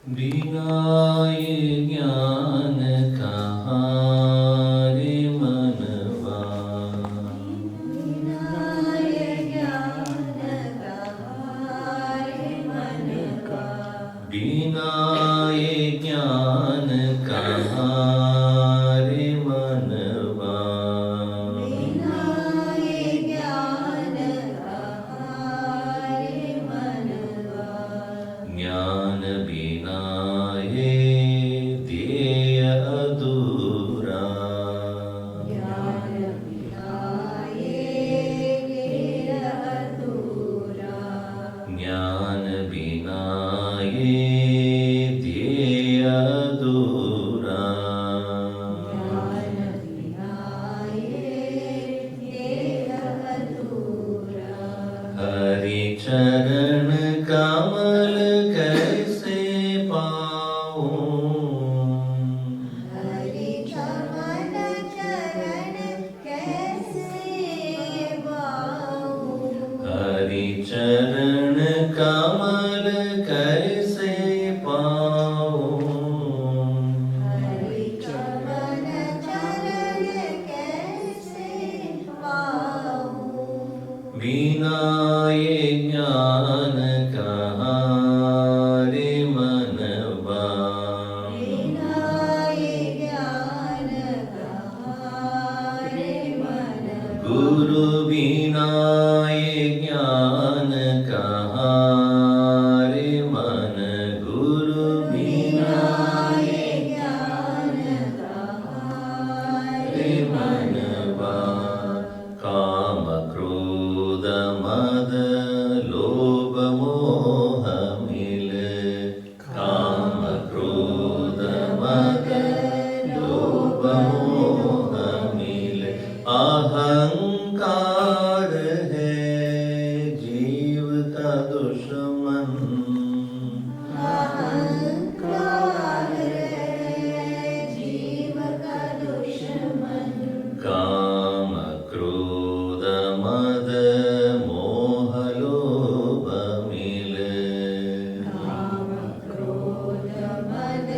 बिना ये ज्ञान कहाँ रे मनवा, बिना ये ज्ञान कहाँ रे मनवा, बिना ये ज्ञान कहाँ रे मनवा, बिना ये ज्ञान कहाँ रे मनवा, ज्ञान बिना ये ध्येय अधूरा, ज्ञान बिना ये ध्येय अधूरा, ज्ञान बिना ये ध्येय अधूरा, ज्ञान बिना ये ध्येय अधूरा, हरि चरण कमल कैसे पाऊं, हरि चरण कैसे पाऊं, हरि चरण कमल कैसे पाऊं, हरि चरण कैसे पाऊं, बिना ये ज्ञान कहाँ रे मनवा, बिना ये ज्ञान कहाँ रे मनवा, गुरु बिना ये ज्ञान कहाँ रे मन, गुरु बिना ये ज्ञान कहाँ रे मनवा, काम क्रोध मद लोभ मोह मिल, काम क्रोध मद लोभ मोह मिल, अहंकार है जीव का दुश्मन, अहंकार है जीव का दुश्मन, काम क्रोध मद मोह लोभ मिल, काम क्रोध मद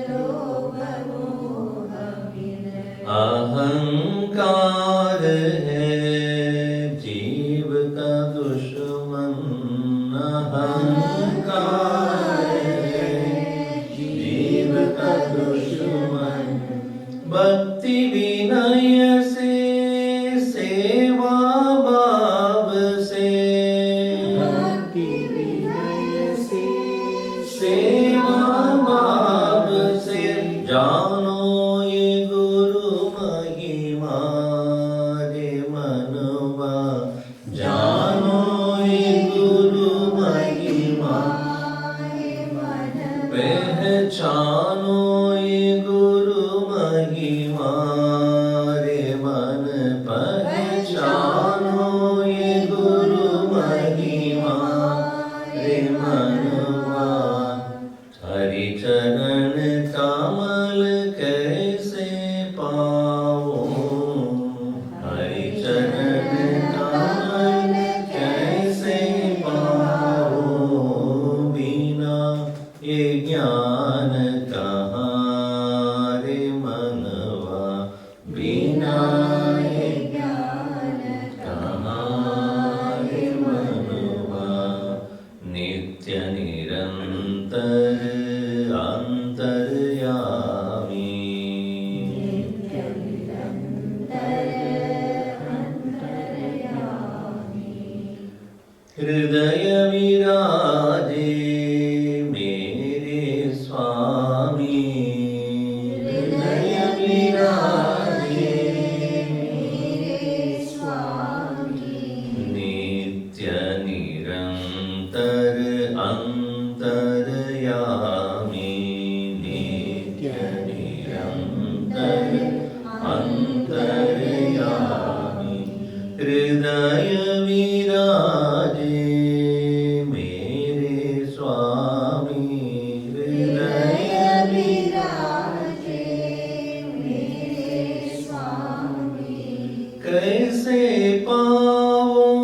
लोभ मोह मिल, अहंकार है जीव का दुश्मन, अहंकार है जीव का दुश्मन, भक्ति विनय से सेवा भाव से, भक्ति विनय से सेवा भाव से, जानो ये गुरु महिमा रे मनवा, जानो ये गुरु महिमा रे मनवा, पहचानो ये गुरु महिमा रे मन, पहचानो ये गुरु महिमा रे मनवा, हरि चरण कमल कैसे पाऊं, हरि चरण कमल कैसे पाऊं, बिना ये ज्ञान कहाँ रे मनवा, बिना ये ज्ञान कहाँ रे मनवा, नित्य निरंतर अंतर्यामी, नित्य निरंतर अंतर्यामी, हृदय विराजे मेरे स्वामी, हृदय विराजे मेरे स्वामी, नित्य निरंतर अंतर्यामी, नित्य निरंतर अंतर्यामी, हृदय विराजे मेरे स्वामी, हृदय विराजे मेरे स्वामी, कैसे पाऊं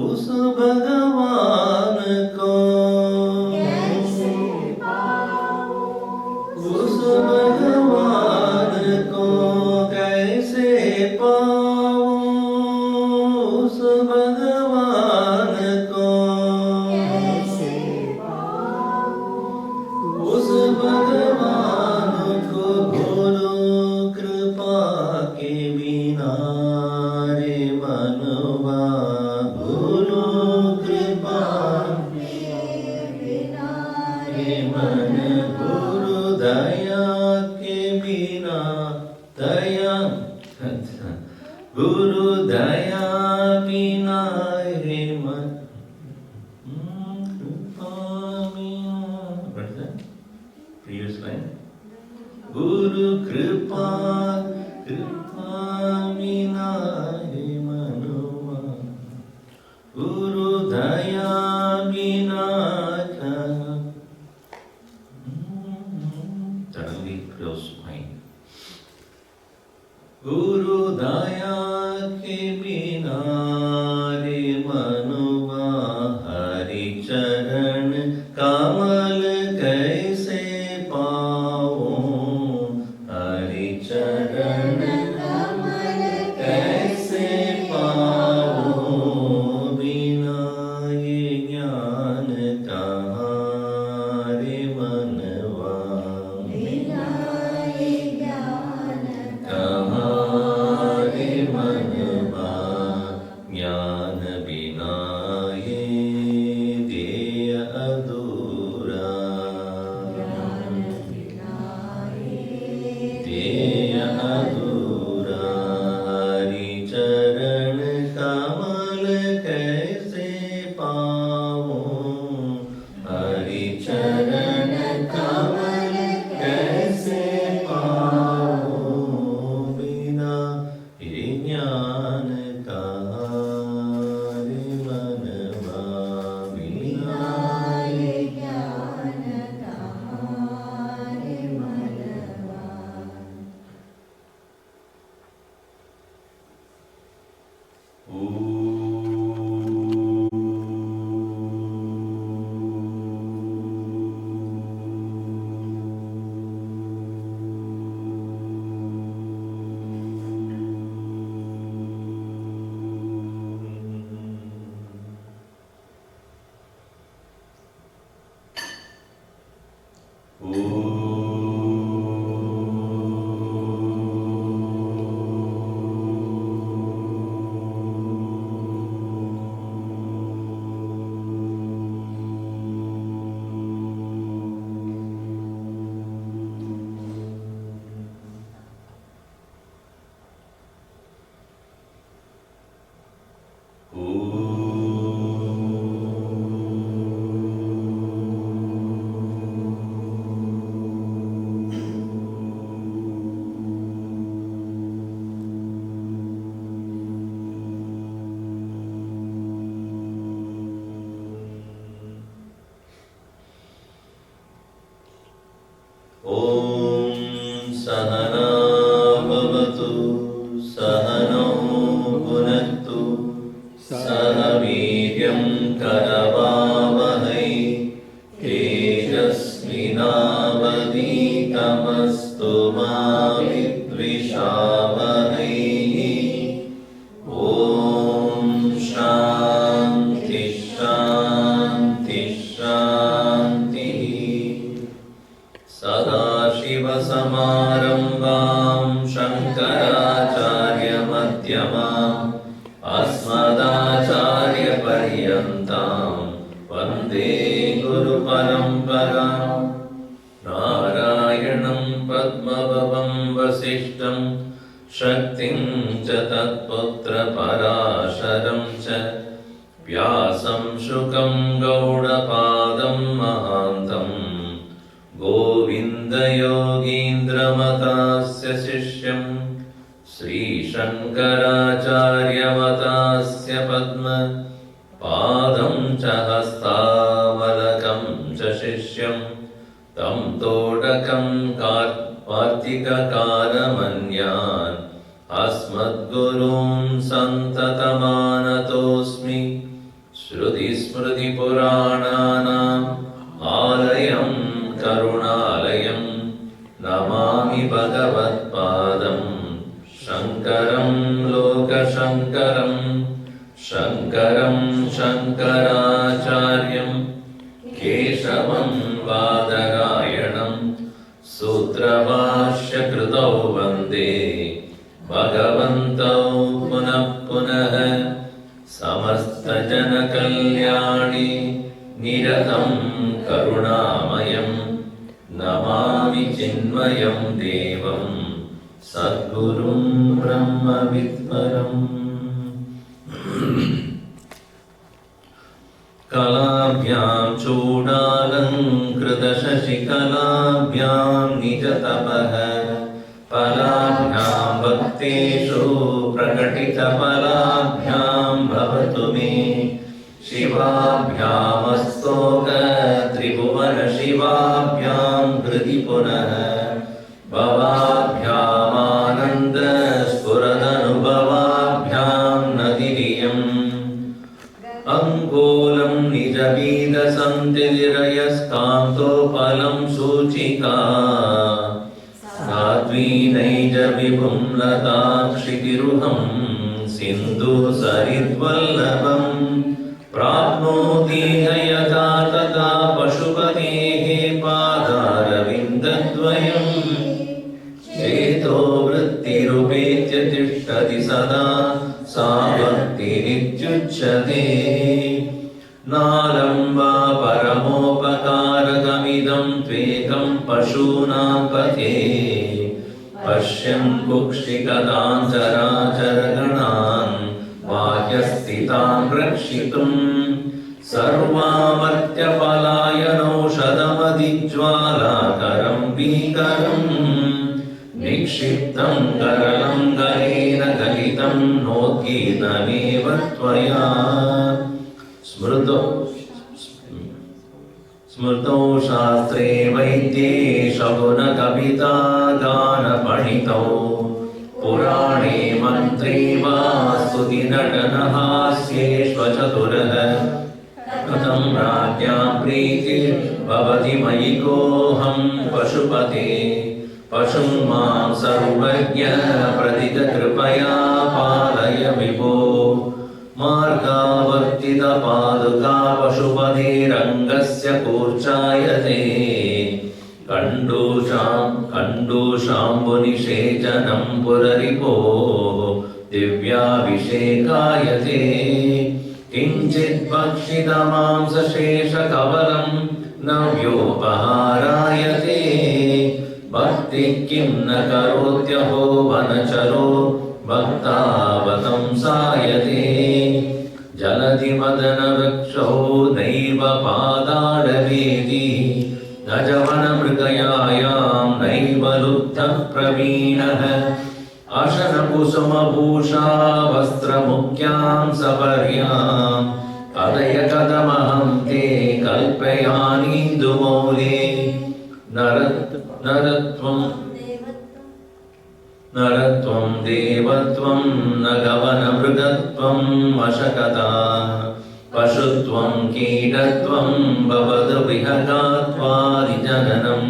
उस भगवान को, कैसे पाऊं पाऊं उस भगवान को, उस भगवान को गुरु कृपा के बिना रे मनवा, गुरु कृपा रे मन, गुरु दया के बिना, दया गुरु दया बिना रे मन, कृपा बिना, previous line, गुरु कृपा कृपा बिना रे मनवा, गुरु दया बिना suddenly close mind, गुरु दया के बिना रे मनवा, हरि चरण कमल कैसे पाऊं, हरि चरण कमल कैसे पाऊं, बिना ये ज्ञान कहाँ रे मनवा, बिना ये ज्ञान कहाँ रे मनवा, ज्ञान बिना ये देह अधूरा, देह अधूरा, हरि चरण कमल कैसे पाऊं, हरि चरण कमल कैसे पाऊं, बिना ये ज्ञान कहाँ रे मनवा, बिना ये ज्ञान कहाँ रे मनवा। ॐ सहना भवतु, सहनौ भुनक्तु, सह वीर्यं करवावहै, तेजस्विनावधीतमस्तु मा विद्विषावहै। ॐ शान्ति शान्ति शान्तिः। सदाशिवसमारम्भां शङ्कराचार्यमध्यमाम् अस्मदाचार्यपर्यन्तां वन्दे गुरुपरम्पराम्। नारायणं पद्मभवं वसिष्ठं शक्तिं च तत्पुत्रपराशरं च व्यासं शुकं गौडपादं महान्तम् गोविन्दयोगीन्द्रमतास्य शिष्यं श्रीशङ्कराचार्यमतास्य पद्म पादं च हस्तामलकं च शिष्यं तं तोडकं कार्तिककारमन्यान् अस्मद्गुरून् सन्ततमानतोऽस्मि। श्रुतिस्मृतिपुराणानाम् आलयं करुणालयं नमामि भगवत्पादं शङ्कराचार्यकेशवम्। शङ्करं लोकशङ्करं शङ्करं शङ्कराचार्यं केशवं बादरायणं सूत्रभाष्यकृतौ वन्दे भगवन्तौ पुनः पुनः समस्तजनकल्याणे निरतं करुणामयं नमामि चिन्मयं देवं सद्गुरुं ब्रह्मविद्वरम्। कलाभ्यां चूडालङ्कृतशशिकलाभ्यां निजतपः फलाभ्यां भक्तेषु प्रकटितफलाभ्यां भवतु मे शिवाभ्यामस्तोक त्रिभुवनशिवाभ्यां हृदि पुनः भवाभ्यामानन्दस्फुरदनुभवाभ्यां नदिरियम् अङ्गोलं निजबीजसन्तिरयस्कान्तोपलं सूचिका साध्वीनैजविभुं लताक्षितिरुहं सिन्धुसरिद्वल्लभं प्राप्नोति यथा तथा पशुपतेः पादारविन्दद्वयम् चेतो वृत्तिरुपेत्य तिष्ठति सदा सा भक्तिरित्युच्यते नालम्बा परमोपकारकमिदं त्वेकं पशूनां पथे पश्यन् कुक्षिगतां चराचरगणान् बाह्यस्थितां रक्षितुं सर्वामर्त्यपलायनौषधमधिज्वालाकरं भीकरम् निक्षिप्तं करलं गलेन गलितं नोद्गीतमेव त्वया स्मृतौ शास्त्रे वैद्ये शकुनकविता गानपणितौ पुराणे मन्त्रे वा स्तुतिनटनहास्येष्वचतुरः कथं राज्ञां प्रीतिर्भवति मयि कोऽहं पशुपते पशुं मां सर्वज्ञ प्रथितकृपया पालय विभो मार्गावर्तितपादुका पशुपतेरङ्गस्य कूर्चायते कण्डूषाम्बुनिषेचनं पुररिपोः दिव्याभिषेकायते किञ्चित् भक्षितमांसशेषकवलं नव्योपहारायते भक्तिः किं न करोत्यहो वनचरो भक्तावतंसायते जलधिमदनवृक्षो नैव पादाडवेदी गजवनमृगयायां नैव लुब्धः प्रवीणः अशनकुसुमभूषा वस्त्रमुख्यां सपर्यां कथय कथमहं ते कल्पयानीन्दुमौले नरत्वं देवत्वं न गवनमृगत्वं वशकता पशुत्वं कीटत्वं भवतु विहगात्वादिजननं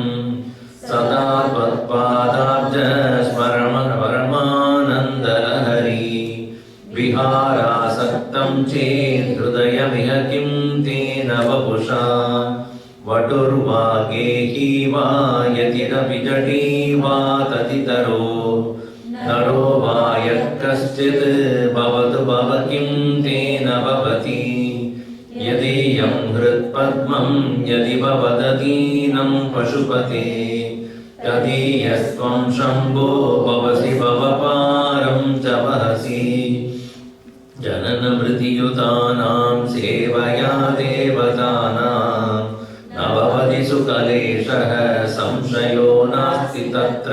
सदा त्वत्पादाब्ज स्मरणपरमानन्दलहरी विहारासक्तं चेत् हृदयमिह किं तेन वपुषा वटुर्वा गेही वा यतिरपि जटी वा ततितरो नरो वा यः कश्चित् भवतु भव किं तेन भवति यदीयं हृत्पद्मं यदि भवदधीनं पशुपते तदीयस्त्वं शम्भो भवसि भवपारं च वहसि जननमृतियुतानां सेवया देवतानां न भवति सुकलेशः संशयो नास्ति तत्र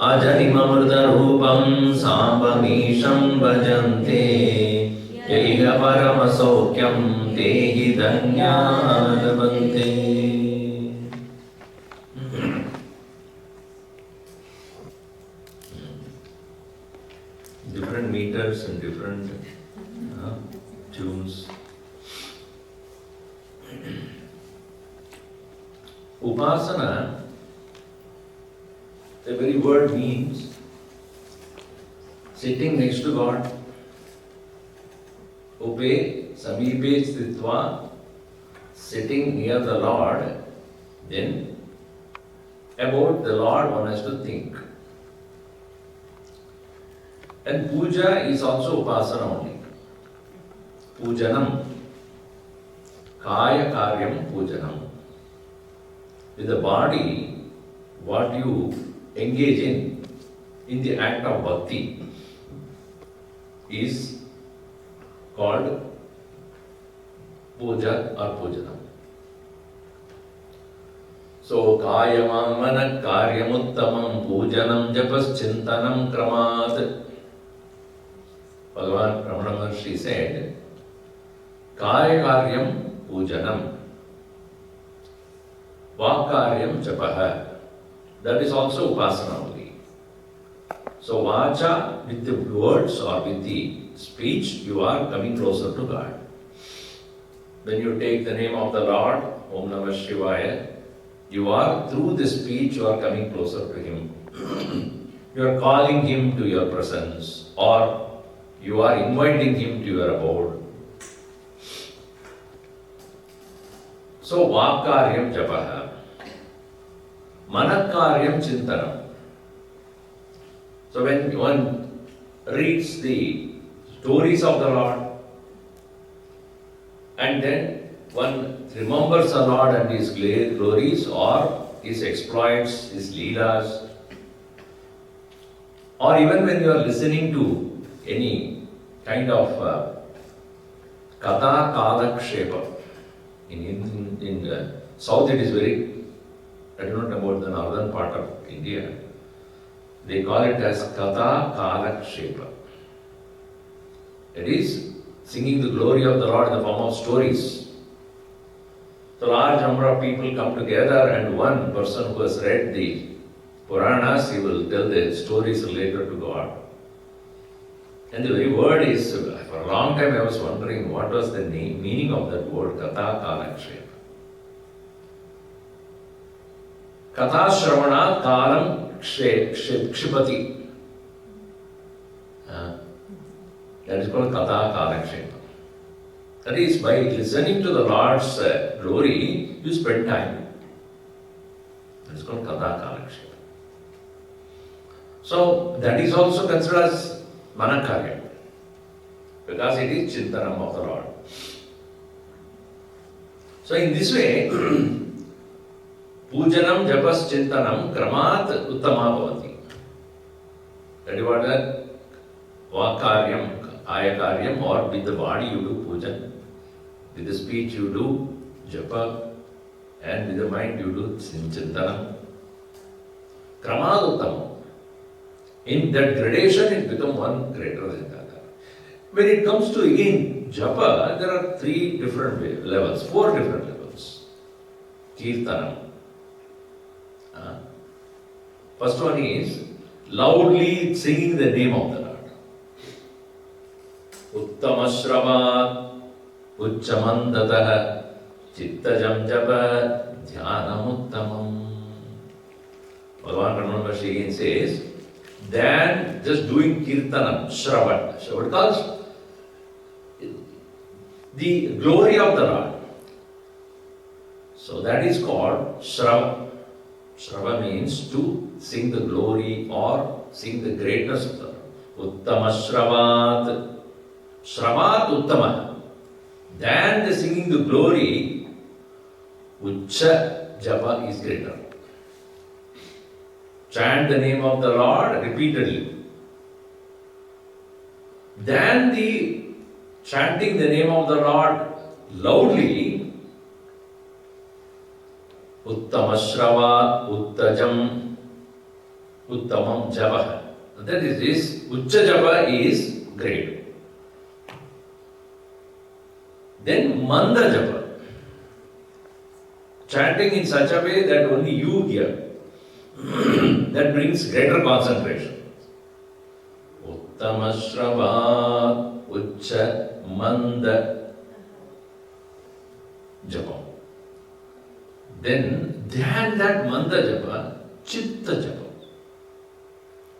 अजनिममृतरूपं साम्बमीशं भजन्ते यैह परमसौख्यं ते हि धन्या लभन्ते। Different meters and different tunes. Upasana, the very word means sitting next to God. Upe Samipe Stitva, sitting near the Lord, then about the Lord one has to think. And puja is also upasana only. Pujanam. Kaya karyam pujanam. With the body, what you engage in the act of bhakti, is called puja or pujanam. So, kayamamana karyamuttamam pujanam japaschintanam kramat. Bhagavan Ramana Maharshi said, Kaya karyam pujanam, vakaryam japaha. That is also upasana only. So vacha, with the words or with the speech, you are coming closer to God. When you take the name of the Lord, Om Namah Shivaya, you are, through the speech, you are coming closer to Him. You are calling Him to your presence, or you are inviting Him to your abode. So, vakaryam japaha, manakaryam chintanam. So, when one reads the stories of the Lord, and then one remembers the Lord and His glories, or His exploits, His leelas, or even when you are listening to any kind of katha kalakshepa. In South it is very, I don't know about the northern part of India, they call it as katha kalakshepa. It is singing the glory of the Lord in the form of stories. So large number of people come together, and one person who has read the Puranas, he will tell the stories related to God. And the very word is, for a long time I was wondering what was the meaning of that word, Katha Kalakshepa. Katha Shravanat Kalam Kshipati. That is called Katha Kalakshepa. That is, by listening to the Lord's glory, you spend time. That is called Katha Kalakshepa. So, that is also considered as Manakarya, because it is Chintanam of the Lord. So, in this way, Pujanam Japas Chintanam Kramat Uttama Bhavati. That is what the Vakaryam, Ayakaryam, or with the body you do Pujan, with the speech you do Japa, and with the mind you do Chintanam. Kramat Uttama. In that gradation, it becomes one greater than the other. When it comes to again japa, there are three different levels, four different levels. Kirtanam. First one is loudly singing the name of the Lord. Uttamasravat Uchchamandatah Chittajam Japa Dhyanamuttamam. Bhagavan Ramana Maharshi again says, than just doing kirtanam, shravan. Shravan calls the glory of the Lord. So that is called Shrava. Shrava means to sing the glory or sing the greatness of the Lord. Uttama Shravat. Shravat Uttama. Than the singing the glory, Ucha Japa is greater. Chant the name of the Lord repeatedly. Than the chanting the name of the Lord loudly, Uttamashrava, Uttajam, Uttamam Java. That is this, Ucha Java is great. Then Manda Japa. Chanting in such a way that only you hear. That brings greater concentration. Uttamashrava, Ucha, Manda Japa. Then that Manda Japa, Chitta Japa.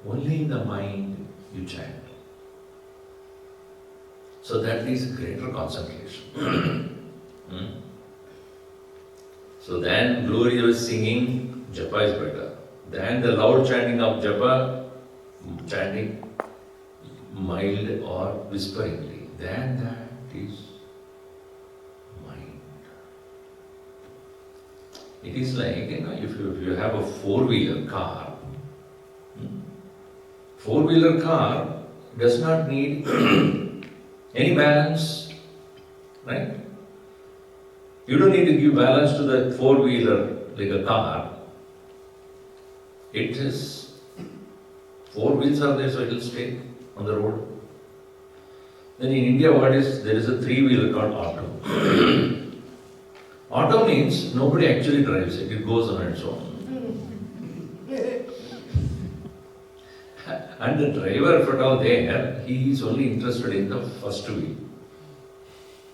Only in the mind you chant. So that is greater concentration. So then glorious singing, japa is better. Then the loud chanting of japa, chanting mild or whisperingly, then that is mind. It is like, if you have a four-wheeler car, four-wheeler car does not need any balance, right? You don't need to give balance to the four-wheeler like a car. It is, four wheels are there, so it will stay on the road. Then in India, there is a three-wheeler called auto. Auto means nobody actually drives it, it goes on its own. And the driver, if at all there, he is only interested in the first wheel,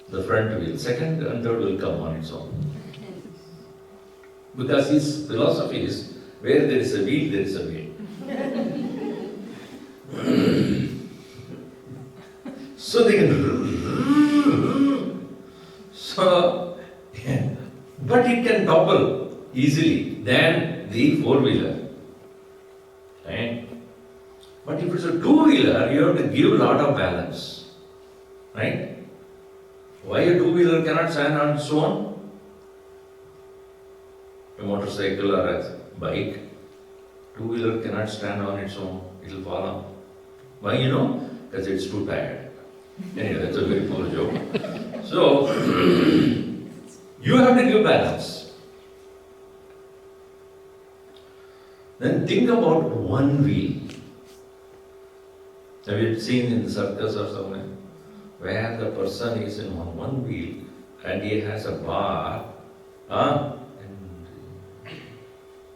the front wheel. Second and third will come on its own. Because his philosophy is, where there is a wheel, there is a way. So they can. So, but it can topple easily than the four-wheeler. Right? But if it's a two-wheeler, you have to give a lot of balance. Right? Why a two-wheeler cannot stand on its own? A motorcycle or a bike, two-wheeler cannot stand on its own, it will fall off. Why, Because it's too tired. Anyway, that's a very poor joke. So, you have to give balance. Then think about one wheel. Have you seen in the circus or somewhere, where the person is in one wheel and he has a bar,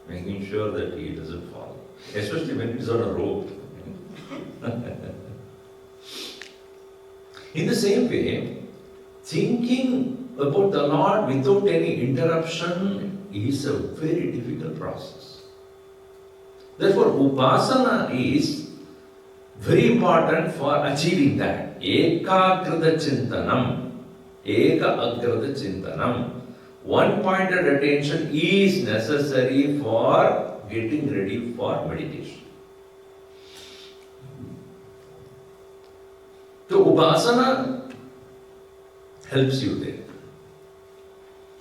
making sure that he doesn't fall, especially when he's on a rope. In the same way, thinking about the Lord without any interruption is a very difficult process. Therefore, upasana is very important for achieving that. Ekakrita chintanam, eka agrata chintanam. One-pointed attention is necessary for getting ready for meditation. So upasana helps you there.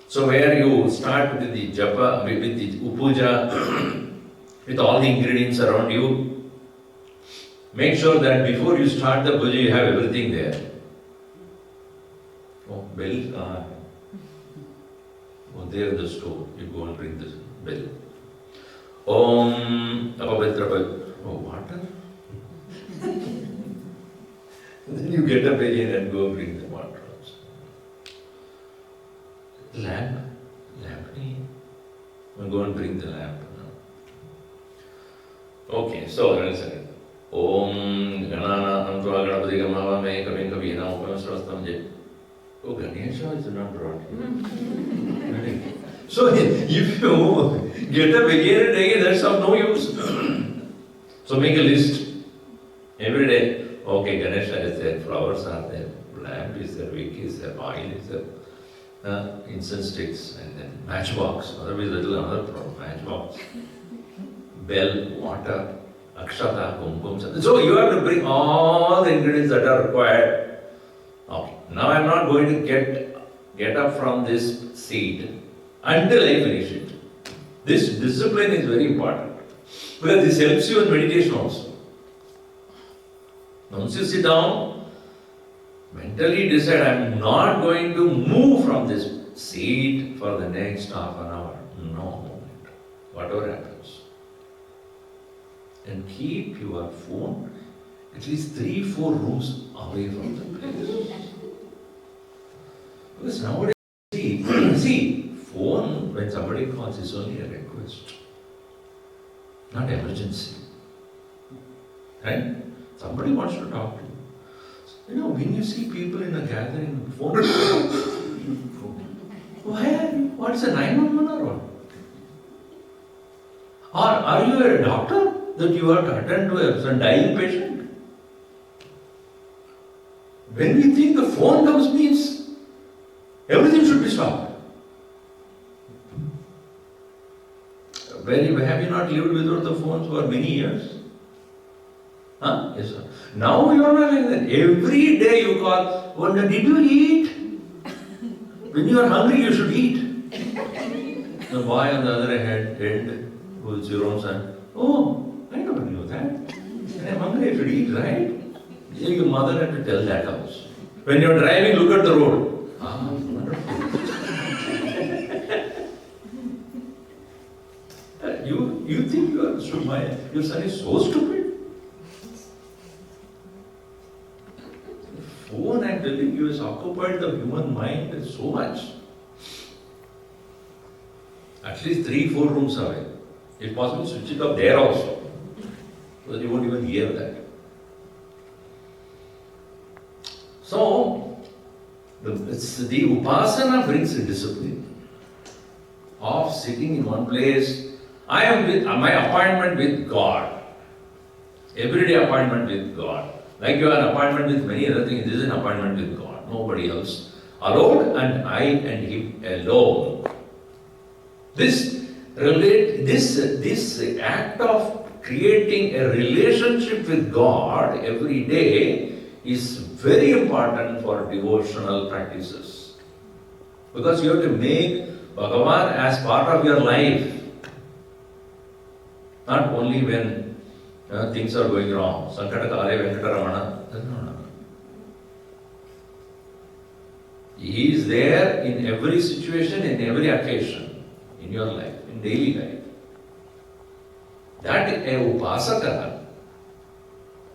So where you start with the japa, with the upuja, with all the ingredients around you, make sure that before you start the puja you have everything there. Oh, bell, there in the store, you go and bring this bell. Om Apavitra. Oh, water? Then you get up again and go bring the water also. Lamp? We'll go and bring the lamp. Okay, so let's say Om Ganana Antva Ganapati Gamava Me Kavin Kavina Upanasrastam Je. Oh, Ganesha is not brought here. So if you get up again and again, that's of no use. So make a list every day. Okay, Ganesha is there, flowers are there, lamp is there, wick is there, oil is there, incense sticks, and then matchbox. Otherwise, another problem. Matchbox, bell, water, akshata, kumkum. So you have to bring all the ingredients that are required. Okay. Now I am not going to get up from this seat until I finish it. This discipline is very important because this helps you in meditation also. Once you sit down, mentally decide I am not going to move from this seat for the next half an hour. No movement, whatever happens. And keep your phone at least 3-4 rooms away from the place. Because nowadays, see, phone, when somebody calls, is only a request, not emergency. Right? Somebody wants to talk to you. When you see people in a gathering, phone, why are you? What's a 911 or what? Or are you a doctor that you have to attend to a dying patient? When we think the phone comes means everything should be stopped. Have you not lived without the phones for many years? Huh? Yes, sir. Now you are not like that. Every day you call, wonder, did you eat? When you are hungry, you should eat. The boy on the other end, who is your own son, oh, I never knew that. When I'm hungry, I should eat, right? Your mother had to tell that house. When you're driving, look at the road. Ah, wonderful. You think your son is so stupid? The phone, I'm telling you, has occupied the human mind so much. At least 3-4 rooms away. If possible, switch it up there also. So that you won't even hear that. So, the upasana brings a discipline of sitting in one place. I am with my appointment with God. Everyday appointment with God. Like you have an appointment with many other things, this is an appointment with God. Nobody else. Alone and I and Him alone. This act of creating a relationship with God every day is very important for devotional practices. Because you have to make Bhagavan as part of your life. Not only when things are going wrong. Sankaracharya Venkataramana. No. He is there in every situation, in every occasion, in your life, in daily life. That a upasaka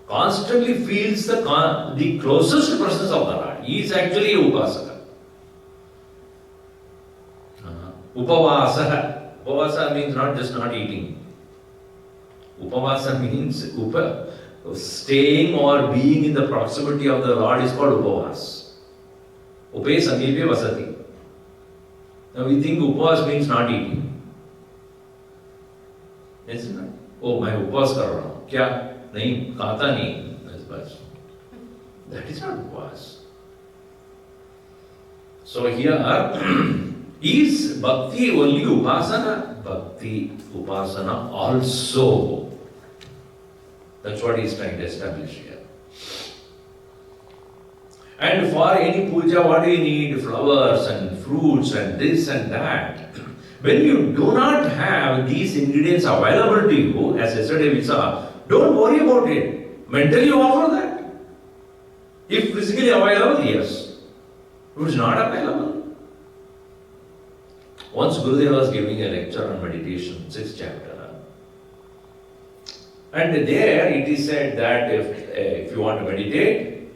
constantly feels the closest presence of the Lord. He is actually a upasaka. Upavasa. Upavasa means not just not eating. Upavasa means staying or being in the proximity of the Lord is called upavas. Upe samepe vasati. Now we think upavas means not eating. Yes, not? Oh, मैं उपवास कर रहा हूँ. क्या? नहीं, खाता नहीं. बस. That is not upavas. So here is bhakti only upasana? Bhakti upasana also. That's what he is trying to establish here. And for any puja, what do you need? Flowers and fruits and this and that. When you do not have these ingredients available to you, as yesterday we saw, don't worry about it. Mentally you offer that. If physically available, yes. If it is not available. Once Gurudev was giving a lecture on meditation, 6th chapter. And there it is said that if you want to meditate,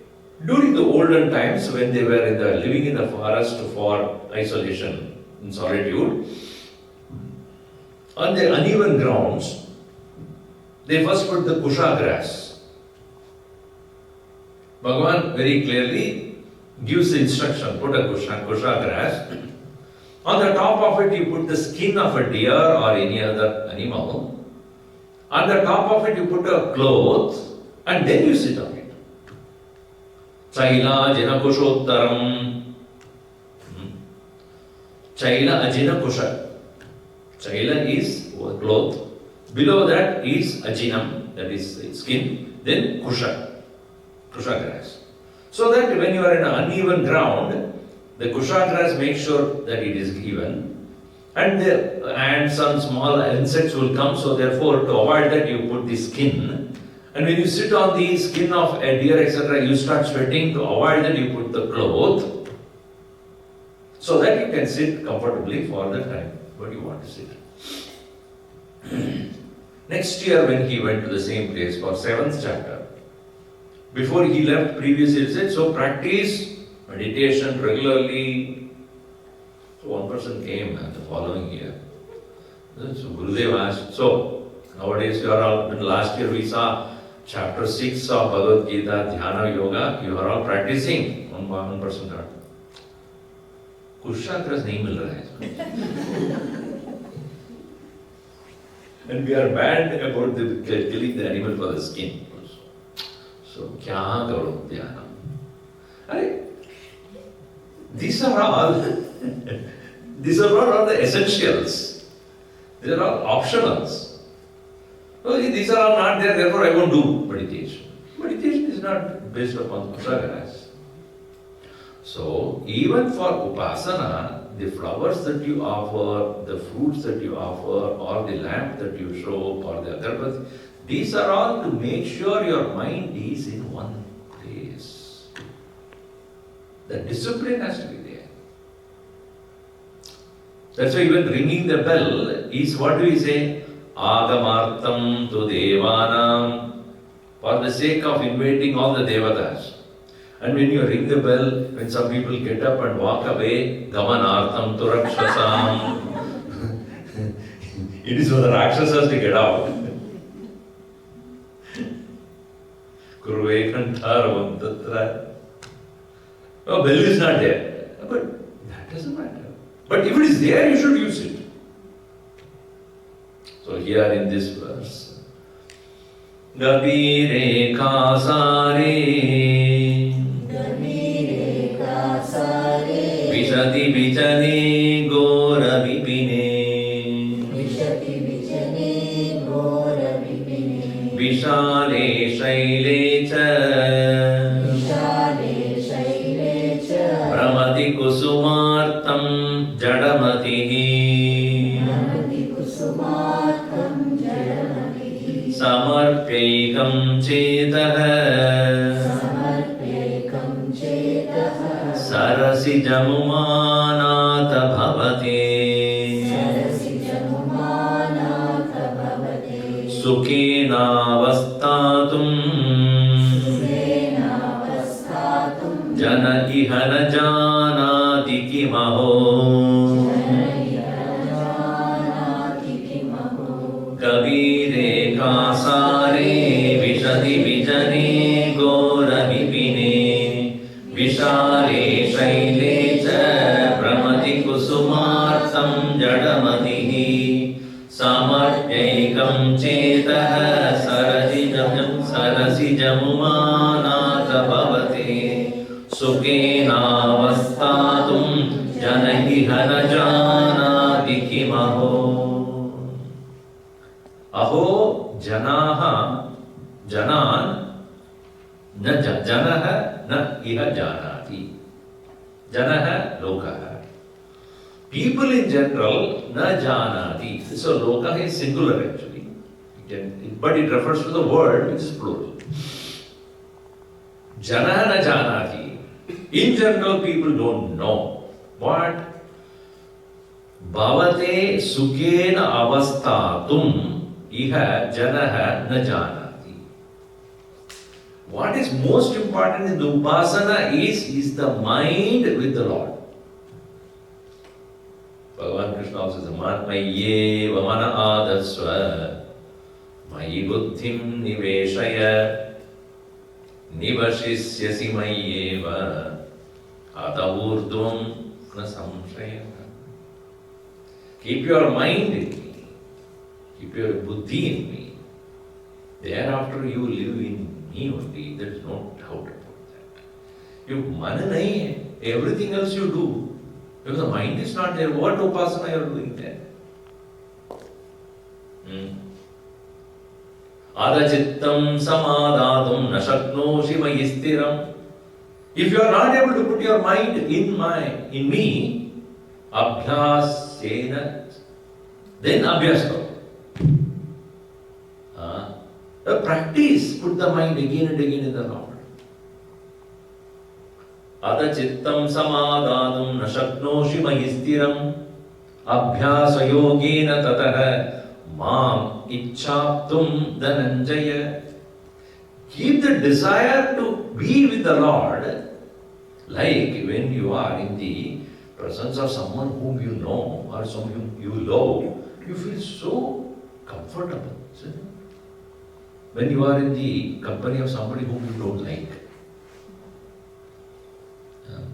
during the olden times when they were living in the forest for isolation in solitude, on the uneven grounds, they first put the kusha grass. Bhagavan very clearly gives the instruction, put a kusha grass. On the top of it you put the skin of a deer or any other animal. On the top of it you put a cloth and then you sit on it. Chaila jina kushottaram. Chaila ajina kusha. Chaila is cloth. Below that is ajinam, that is skin. Then kusha grass. So that when you are in an uneven ground, the kusha grass makes sure that it is even. And the ants and small insects will come, so therefore to avoid that you put the skin. And when you sit on the skin of a deer, etc., you start sweating. To avoid that you put the cloth, so that you can sit comfortably for the time when you want to sit. Next year when he went to the same place for 7th chapter, before he left previous year, he said, so practice meditation regularly. So one person came the following year. So Gurudev asked, so nowadays you are all, last year we saw chapter 6 of Bhagavad Gita, Dhyana Yoga, you are all practicing. One person got, Kusha grass nahi mil raha hai. And we are banned about killing the animal for the skin. So, kya karo dhyana? Right? These are all these are not all the essentials. These are all optionals. So these are all not there, therefore I won't do meditation. Meditation is not based upon perseverance. So even for upasana, the flowers that you offer, the fruits that you offer, or the lamp that you show, or the agarbatti, these are all to make sure your mind is in one place. The discipline has to be there. That's why even ringing the bell is, what do we say? Agamartam tu devanam, for the sake of inviting all the devatas. And when you ring the bell, when some people get up and walk away, gamanartam tu rakshasam. It is for the rakshasas to get out. Kurve kantaravam tatra. Oh, bell is not there. But that doesn't matter. But if it is there, you should use it. So here in this verse, Gabire kasare, Vishati vichane gora vipine, Vishale shaile cha, Pramati kusumartam jadamatihi, Samarpyekam chetah, Sarasi jamumanata bhavate, Sukhena vastatum, Jana ihana janati kimaho, Kabire kasare vishati vijane gora vipine, Vishale shaile cha, Pramati kusumartam jadamatihi, Samarpyekam chetah, Sarasi jamumanata bhavate, Sukhena vastatum janahi hanajanati kimaho. Aho janaha janan na janaha na iha janati. Janaha lokaha. People in general na janati. So lokaha is singular actually. But it refers to the word which is plural. Janaha na janati. In general people don't know. What? Bhavate sukhena avastatum iha janaha na janati. What is most important in the upasana is the mind with the Lord. Bhagavan Krishna also says, Matmaye vamana adasva, Mayi buddhim niveshaya, Nivashisyasi mayeva, Atavurdvam na samshaya. Keep your mind in me. Keep your buddhi in me. Thereafter you live in me only. There is no doubt about that. If mana nahi hai, everything else you do, because the mind is not there, what upasana you are doing there? Adachittam samadadum nashaknoshi mayistiram. If you are not able to put your mind in me, abhyasena, then abhyas karo. Practice, put the mind again and again in the Lord. Adachittam samadadum nashaknoshi mayistiram, abhyasa yogena tatah mam ichchaptum dhananjaya. Keep the desire to be with the Lord, like when you are in the presence of someone whom you know or someone you love, you feel so comfortable. When you are in the company of somebody whom you don't like.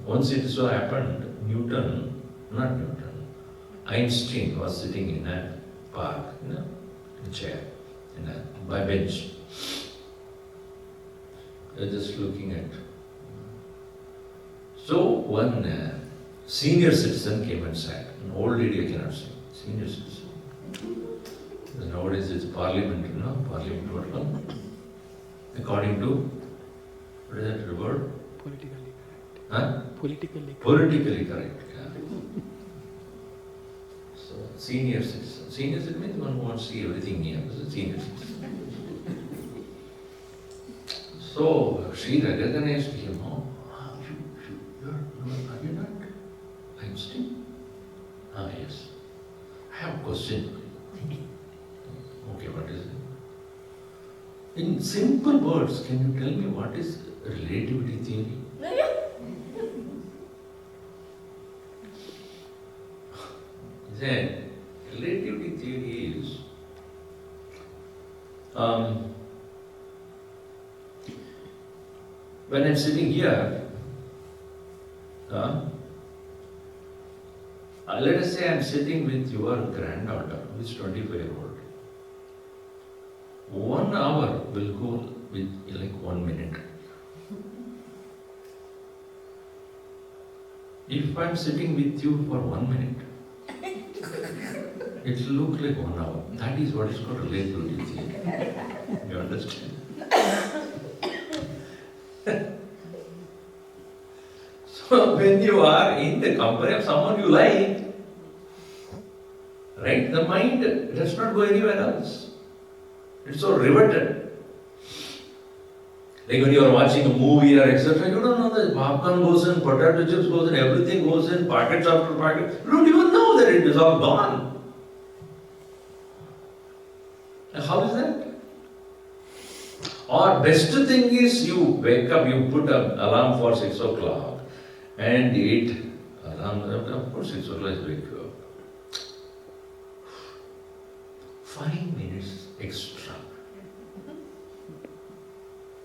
Once it so happened, Einstein was sitting in a park, in a chair, by a bench. Just looking at. So one senior citizen came and sat. An old lady I cannot say. Senior citizen. Nowadays it's parliament, you know, parliament what called? According to, what is that word? Politically correct. Huh? Politically correct. Yeah. So senior citizen. Senior citizen means one who wants to see everything here. This is a senior citizen. So she recognized him. Oh, are you not Einstein? Ah, yes. I have a question. Okay, what is it? In simple words, can you tell me what is relativity theory? Then, relativity theory is when I'm sitting here, let us say I'm sitting with your granddaughter, who is 25-year-old. 1 hour will go with like 1 minute. If I'm sitting with you for 1 minute, it will look like 1 hour. That is what is called relativity theory. You understand? So when you are in the company of someone you like, right, the mind does not go anywhere else. It's so riveted. Like when you are watching a movie or etc., you don't know that popcorn goes in, potato chips goes in, everything goes in, packets after packet. You don't even know that it is all gone. And how is that? Or best thing is you wake up, you put an alarm for 6 o'clock and eat alarm, of course 6 o'clock is wake you up. 5 minutes extra.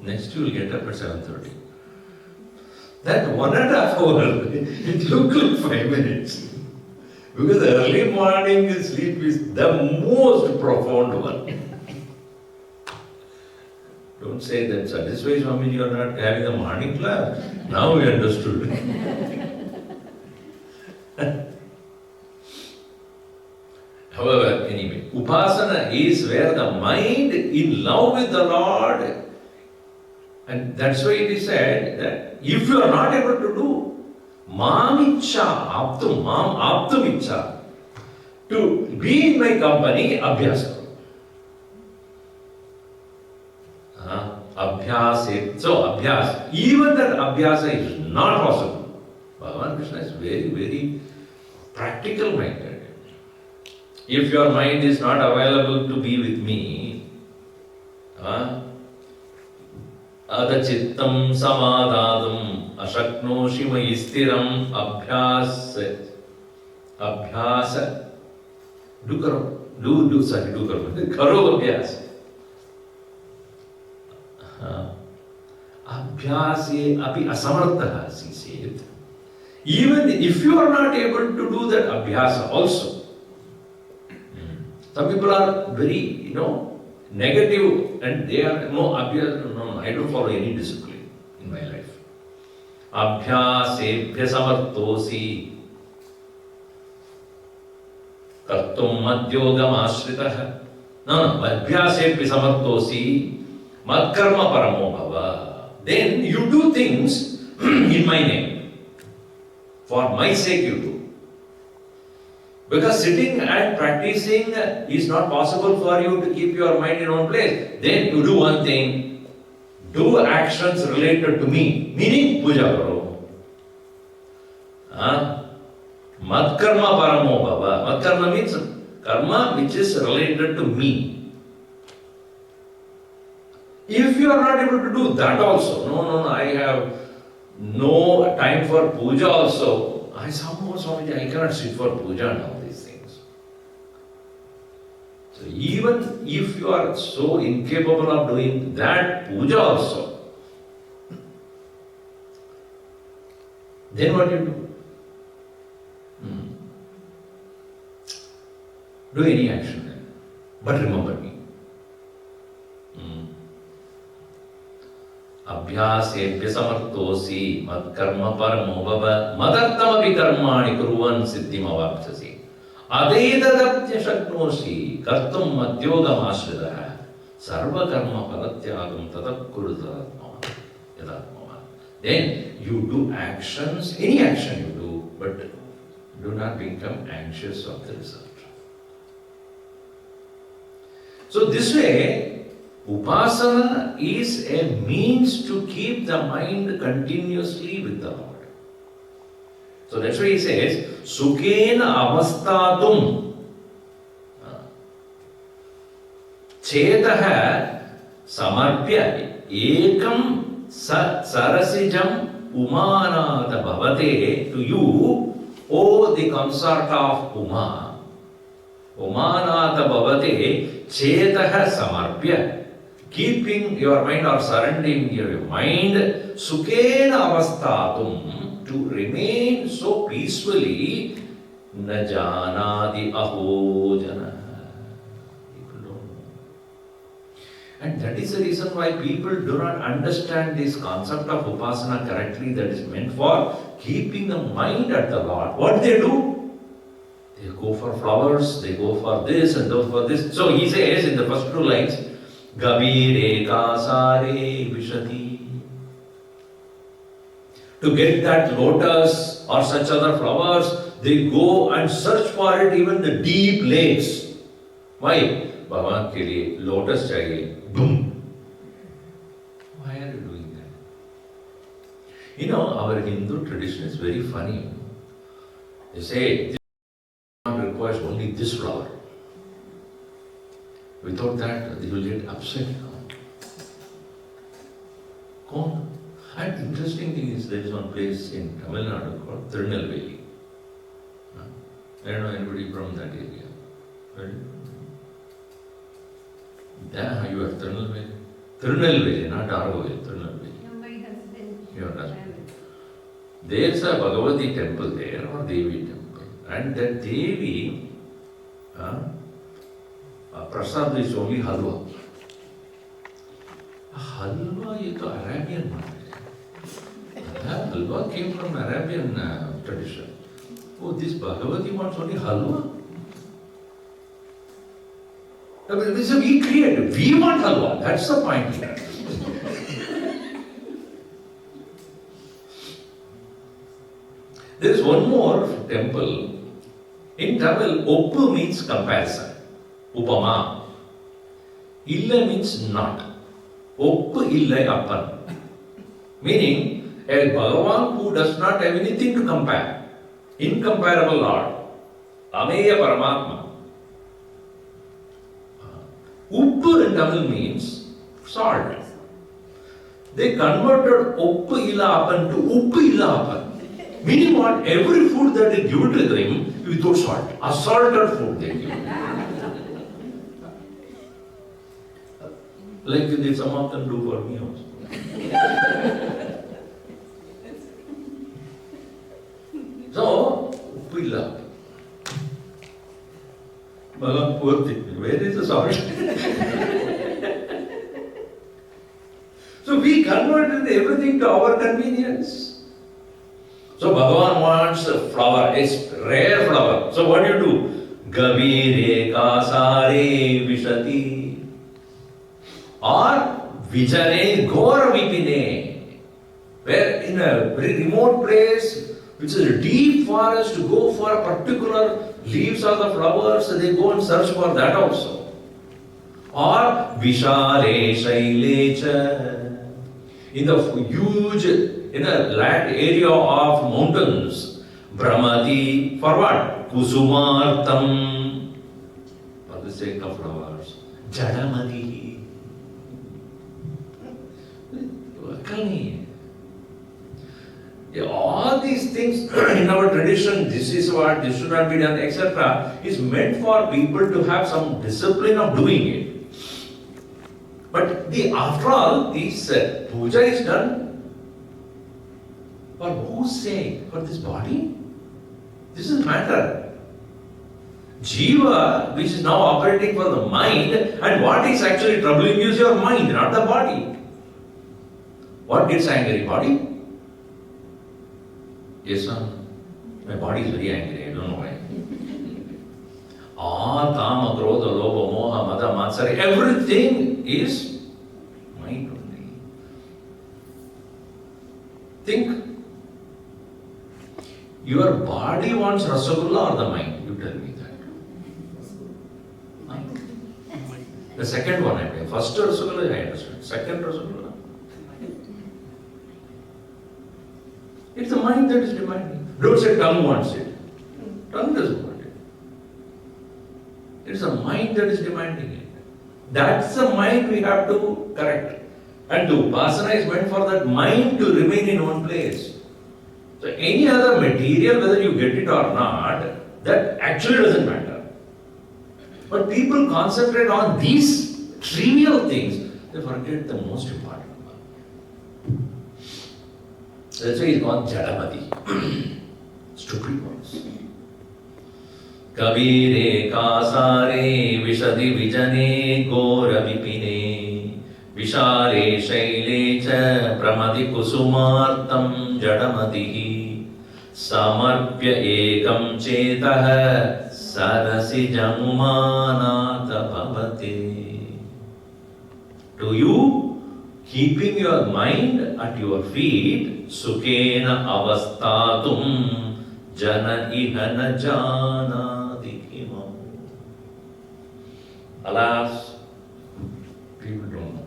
Next you will get up at 7:30. That 1.5 hour, it looked like 5 minutes. Because early morning sleep is the most profound one. Don't say that satisfies Swami, you are not having a morning class. Now we understood. However, anyway, Upasana is where the mind in love with the Lord, and that's why it is said that if you are not able to do Mamicha, Aptum Icha, to be in my company, Abhyasa. So Abhyas, even that Abhyasa is not possible. Bhagavan Krishna is very, very practical minded. If your mind is not available to be with me, adachittam samadadam ashaknoshi maistiram abhyasa do karo abhyasa. Abhyase api asamartha, he said. Even if you are not able to do that abhyasa also. Some people are very, negative and they are, no, I don't follow any discipline in my life. Abhyase samartosi kartum madhyogam ashritaha. No, abhyase samartosi madkarma paramo bhava. Then you do things in my name. For my sake you do. Because sitting and practicing is not possible for you to keep your mind in one place. Then you do one thing. Do actions related to me. Meaning puja karo. Madkarma paramo bhava. Madkarma means karma which is related to me. If you are not able to do that also, no, I have no time for puja also. I cannot sit for puja and all these things. So even if you are so incapable of doing that puja also, then what you do? Do any action then. But remember me. abhyasebhya samartosi mad karma paramo bhava madartamapi karmani kuruvan siddhim avapsasi adedadapya shaknosi kartum madyogam ashritaha sarva karma palatyagam tadakkuru tadatmava. Then you do actions, any action you do, but do not become anxious of the result. So this way, upasana is a means to keep the mind continuously with the Lord. So that's why he says, Sukhena avastatum chetaha samarpya ekam sarasijam umanata bhavate. To you, O the consort of Uma, umanata bhavate chetaha samarpya. Keeping your mind or surrendering your mind, sukhena avastatum, to remain so peacefully, na janadi aho jana. People don't know. And that is the reason why people do not understand this concept of upasana correctly, that is meant for keeping the mind at the Lord. What do? They go for flowers, they go for this and those for this. So he says in the first two lines, Gavire kasare vishati. To get that lotus or such other flowers, they go and search for it even the deep lakes. Why? Bhagavan ke liye lotus chahiye. Boom. Why are you doing that? You know, our Hindu tradition is very funny. They say, this requires only this flower. Without that, they will get upset. And interesting thing is, there is one place in Tamil Nadu called Tirunelveli. I don't know anybody from that area. Right? Yeah, you are Tirunelveli. Tirunelveli, not Aragoveli, Tirunelveli. No, my husband. Your husband. There's a Bhagavati temple there, or Devi temple. And that Devi, prasad is only halwa. Halwa is Arabian one. Halwa came from Arabian tradition. Oh, this Bhagavati wants only halwa? So we create, we want halwa. That's the point here. There is one more temple. In Tamil, Oppu means comparison. Upama. Illa means not. Oppu illai appan. Meaning, a Bhagavan who does not have anything to compare. Incomparable Lord. Ameya Paramatma. Uppu in Tamil means salt. They converted Oppu illa appan to Uppu illa appan. Meaning what? Every food that they give to them without salt. Assalted food they give. Like some of them do for me also. So, Upilla. Bhagavan, poor thing. Where is the salt? So we converted everything to our convenience. So Bhagavan wants a flower, a rare flower. So what do you do? Gavire kasare vishati. Or Vijane Gora Vipine, where in a very remote place, which is a deep forest, to go for a particular leaves or the flowers, they go and search for that also. Or Vishale Shailecha, in the huge, in a land area of mountains, Brahmati, for what? Kusumartam, for the sake of flowers. Jadamati. All these things in our tradition, this is what, this should not be done, etc., is meant for people to have some discipline of doing it. But after all, this puja is done for whose sake? For this body? This is matter. Jiva, which is now operating for the mind, and what is actually troubling you is your mind, not the body. What gets angry? Body? Yes, sir. My body is very angry. I don't know why. Kama, Krodha, Lobha, Moha, Mada, Matsari, everything is mind only. Think. Your body wants Rasagulla or the mind? You tell me that. The second one I pay. First Rasagulla I understand. Second Rasagulla. It's the mind that is demanding. Don't say tongue wants it. Tongue doesn't want it. It's the mind that is demanding it. That's the mind we have to correct. And the upasana is meant for that mind to remain in one place. So any other material, whether you get it or not, that actually doesn't matter. But people concentrate on these trivial things, they forget the most important one. That's why it's called Jadamati. Stupid ones. Kabire kasare vishadi vijane gora vipine vishare shaile cha pramati kusumartam jadamatihi samarpya ekam chetah sarasi jamumanata bhavate. To you, keeping your mind at your feet, sukhena avastatum jana ihana janati kimam. Alas, people don't know.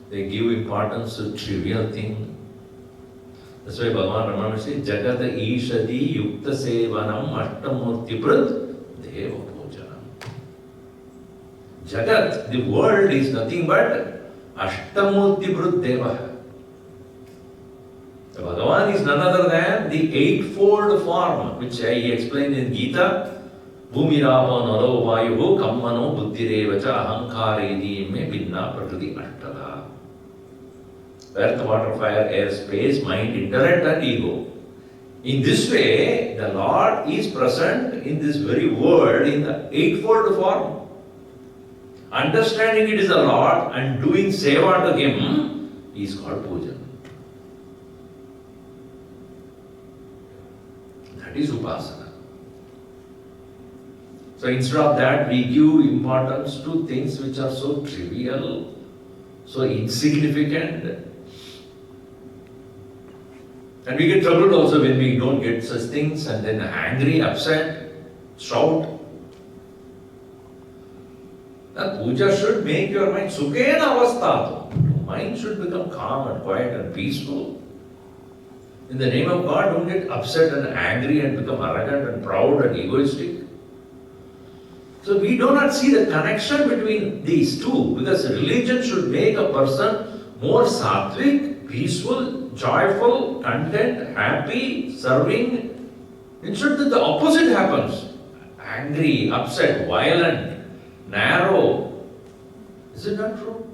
They give importance to trivial thing. That's why Bhagavan Ramana says, Jagata Ishadi Yukta Sevanam Ashtamurti Prad Deva Pujanam. Jagat, the world is nothing but Ashtamurti Prad Deva. The Bhagavan is none other than the eightfold form, which I explained in Gita. Bhumirapa nalo vayuho kammano buddhirevacha ahankaredi me binna prakriti ashtada. Earth, water, fire, air, space, mind, intellect and ego. In this way, the Lord is present in this very world in the eightfold form. Understanding it is the Lord and doing seva to Him is called puja. That is upasana. So instead of that, we give importance to things which are so trivial, so insignificant. And we get troubled also when we don't get such things and then angry, upset, shout. Now puja should make your mind sukhena avasthato. Mind should become calm and quiet and peaceful. In the name of God, don't get upset and angry and become arrogant and proud and egoistic. So we do not see the connection between these two, because religion should make a person more sattvic, peaceful, joyful, content, happy, serving. Instead that the opposite happens. Angry, upset, violent, narrow. Is it not true?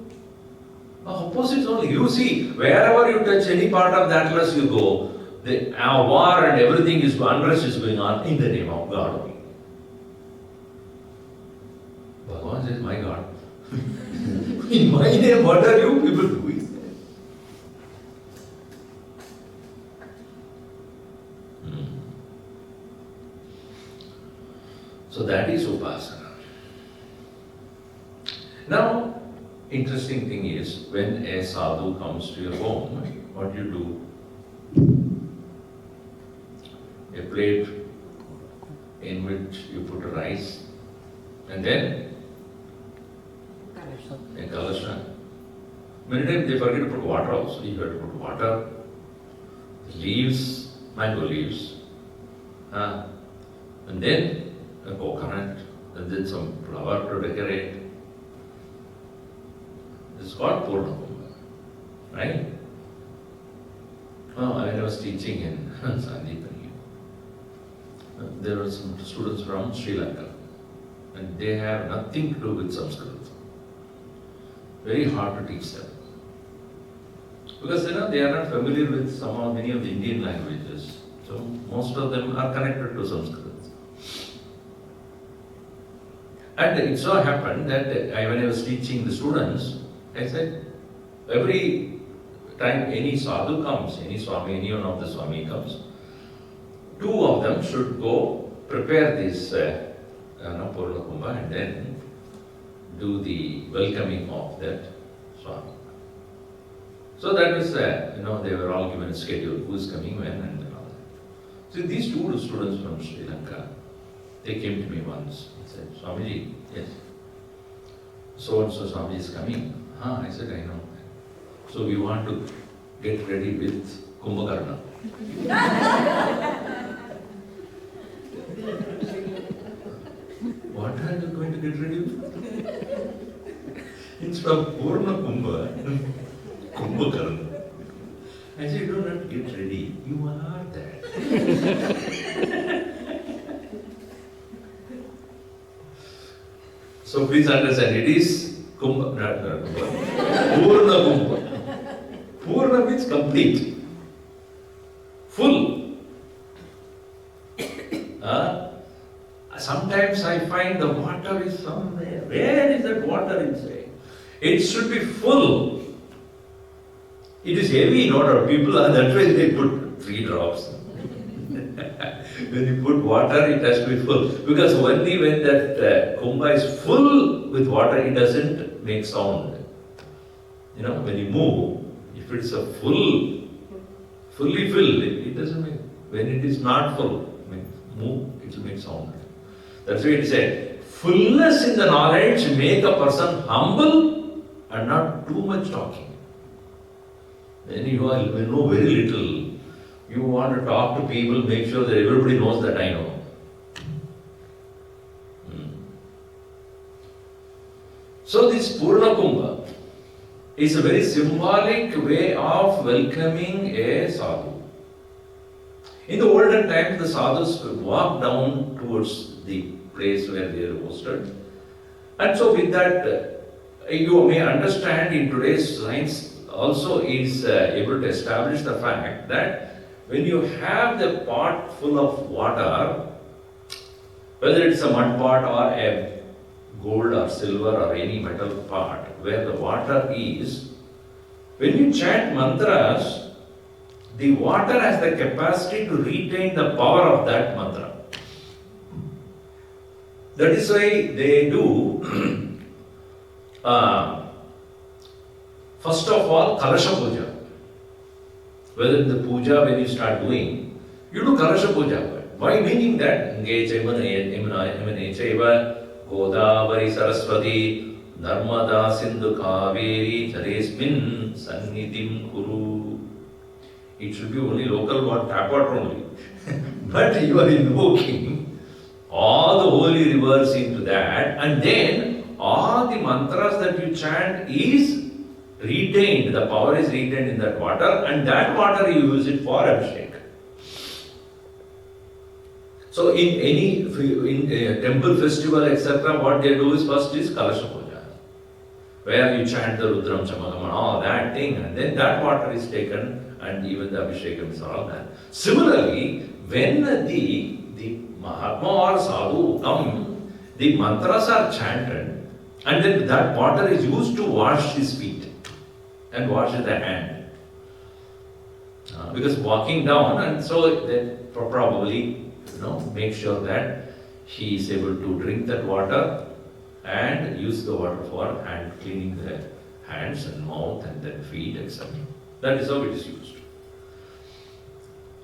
The opposite only. You see, wherever you touch any part of the atlas you go, the war and everything is, unrest is going on in the name of God only. Bhagavan says, my God, in my name, what are you people doing? So that is upasana. Now, interesting thing is, when a sadhu comes to your home, what you do? A plate in which you put rice, and then a kalasha. Many times they forget to put water also. You have to put water, leaves, mango leaves, and then a coconut, and then some flower to decorate. It's called Purna Kumbha, right? When I was teaching in Sandipani, there were some students from Sri Lanka, and they have nothing to do with Sanskrit. Very hard to teach them. Because they are not familiar with many of the Indian languages. So most of them are connected to Sanskrit. And it so happened that when I was teaching the students, I said, every time any sadhu comes, any Swami, any one of the Swami comes, two of them should go prepare this Purna Kumbha and then do the welcoming of that Swami. So that was, they were all given a schedule, who's coming when and all that. So these two students from Sri Lanka, they came to me once and said, Swamiji, yes, so and so Swamiji is coming. I said, I know. So we want to get ready with Kumbhakarna. What are you going to get ready with? Instead of Purna Kumbha, Kumbhakarna. I said, you don't have to get ready, you are that. So please understand, it is Kumbha, not Kumbha. Purna Kumbha. Purna means complete, full. Sometimes I find the water is somewhere. Where is that water inside? It should be full. It is heavy in order. People are that way, they put 3 drops. When you put water, it has to be full. Because only when that kumbha is full with water, it doesn't make sound. When you move, if it's a fully filled, it doesn't make. When it is not full, move, it will make sound. That's why it said, fullness in the knowledge make a person humble and not too much talking. When you know very little, you want to talk to people, make sure that everybody knows that I know. So this Purna Kumbha is a very symbolic way of welcoming a sadhu. In the olden times, the sadhus would walk down towards the place where they are hosted. And so with that, you may understand in today's science also is able to establish the fact that when you have the pot full of water, whether it's a mud pot or a gold or silver or any metal pot, where the water is, when you chant mantras, the water has the capacity to retain the power of that mantra. That is why they do, first of all, Kalasha Puja. Whether in the puja, when you start doing, you do Kalasha Puja. Why meaning that? Nge chaiva Godavari Saraswati Narmada Sindhu Kaveri Jaresmin Sannidhim Kuru. It should be only local water, tap water only. But you are invoking all the holy rivers into that, and then all the mantras that you chant is retained, the power is retained in that water, and that water you use it for abhishek. So in a temple festival, etc., what they do is first is Kalasha Puja, where you chant the Rudram Chamakam and all that thing, and then that water is taken and even the abhishekam is all done. Similarly, when the Mahatma or Sadhu come, the mantras are chanted, and then that water is used to wash his feet and wash the hand. Because walking down, and so they probably make sure that he is able to drink that water and use the water for hand cleaning the hands and mouth and then feet, etc. That is how it is used.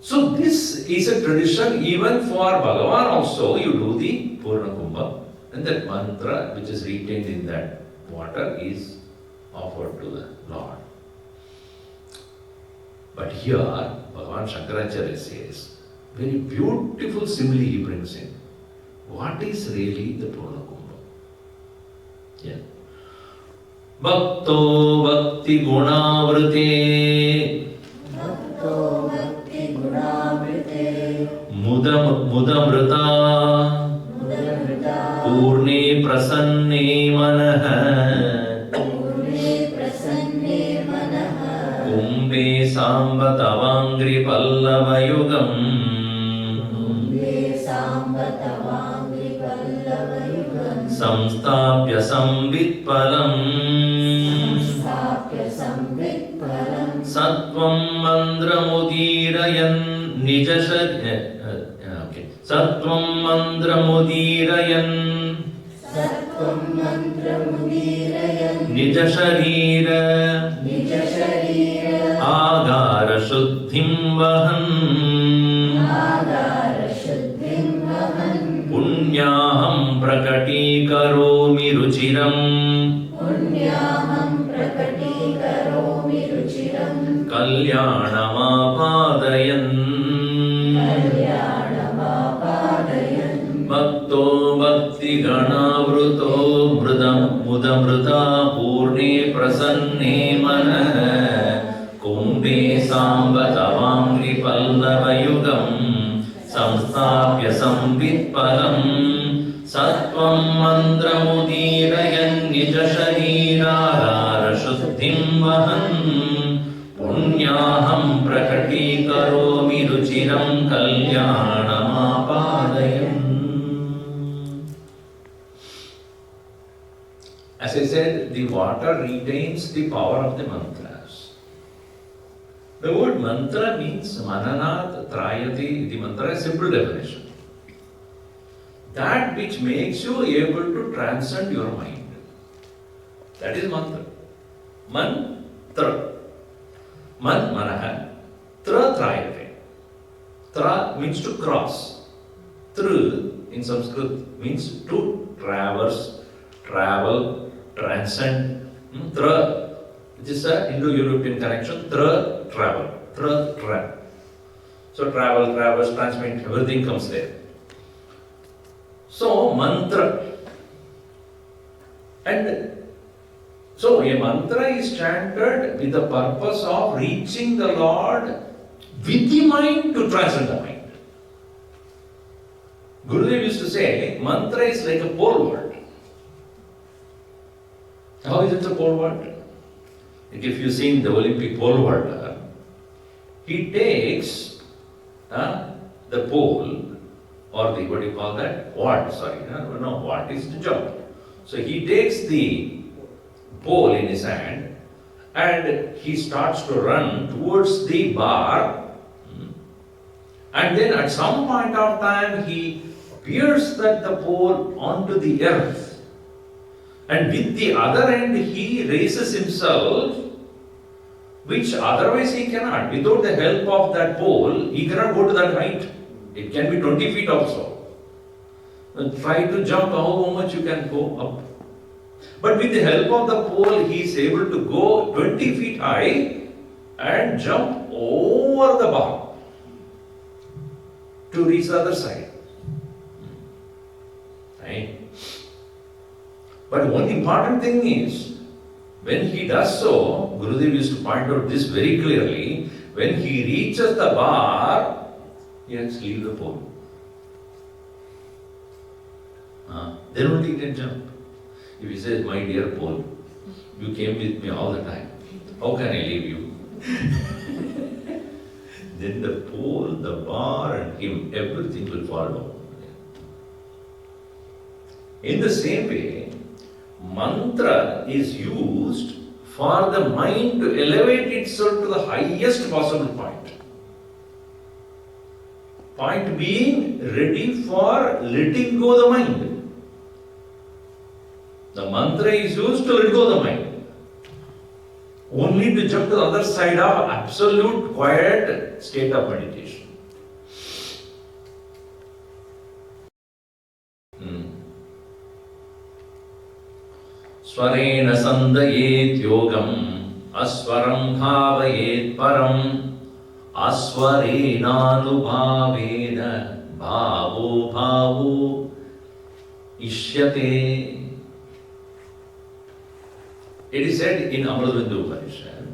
So this is a tradition even for Bhagavan also. You do the Purna Kumbha, and that mantra which is retained in that water is offered to the Lord. But here Bhagavan Sankaracharya says, very beautiful simile he brings in. What is really the Purna Kumbha? Yeah. Bhakto Bhakti Gunavrite Mudamrita Purne Prasanne Manah Kumbe Sambatavangri Pallavayugam Samstapya Sambitpalam Sattvam mandramudirayan Sattvam mandramudirayan Nija Sharira Agara Shuddhim Vahan Punyaham Prakati Karomi Ruchiram Kalyanamaapadayan Bhakto Bhakti Ganavruto Mudamruta Purne Prasanne Mana Kumbe Sambatavangri Pallavayugam Samstapya Sambitpalam Sattvam Mandramudirayan Nija Shariragara Shuddhim Vahan Punyaham Prakati Karomi Ruchiram Kalyanamaapadayan. As I said, the water retains the power of the mantras. The word mantra means mananat trayati. The mantra is simple definition. That which makes you able to transcend your mind. That is mantra. Mantra. Man manaha. Tra trayate. Tra means to cross. Tr in Sanskrit means to traverse, travel, transcend. Tra, which is an Indo-European connection. Tra, travel. Tra, travel. So travel, traverse, transmit, everything comes there. So mantra. And so a mantra is chanted with the purpose of reaching the Lord with the mind to transcend the mind. Gurudev used to say, mantra is like a pole vault. How is it a pole vault? Like if you've seen the Olympic pole vaulter, he takes the pole or the, what do you call that? Wad, sorry. No, wad is to jump. So he takes the pole in his hand and he starts to run towards the bar, and then at some point of time he pierces the pole onto the earth, and with the other end he raises himself, which otherwise he cannot. Without the help of that pole, he cannot go to that height. It can be 20 feet also. And try to jump how much you can go up. But with the help of the pole, he is able to go 20 feet high and jump over the bar to reach the other side. Right? But one important thing is, when he does so, Gurudev used to point out this very clearly, when he reaches the bar, he has to leave the pole. Then only he can jump. If he says, my dear pole, you came with me all the time, how can I leave you? Then the pole, the bar and him, everything will fall down. In the same way, mantra is used for the mind to elevate itself to the highest possible point. Point being ready for letting go the mind. The mantra is used to let go the mind. Only to jump to the other side of absolute quiet state of meditation. Swarena sandayet yogam aswaram bhavayet param aswarena anubhavena bhavo bhavo ishyate. It is said in Amrutavindhu Upanishad,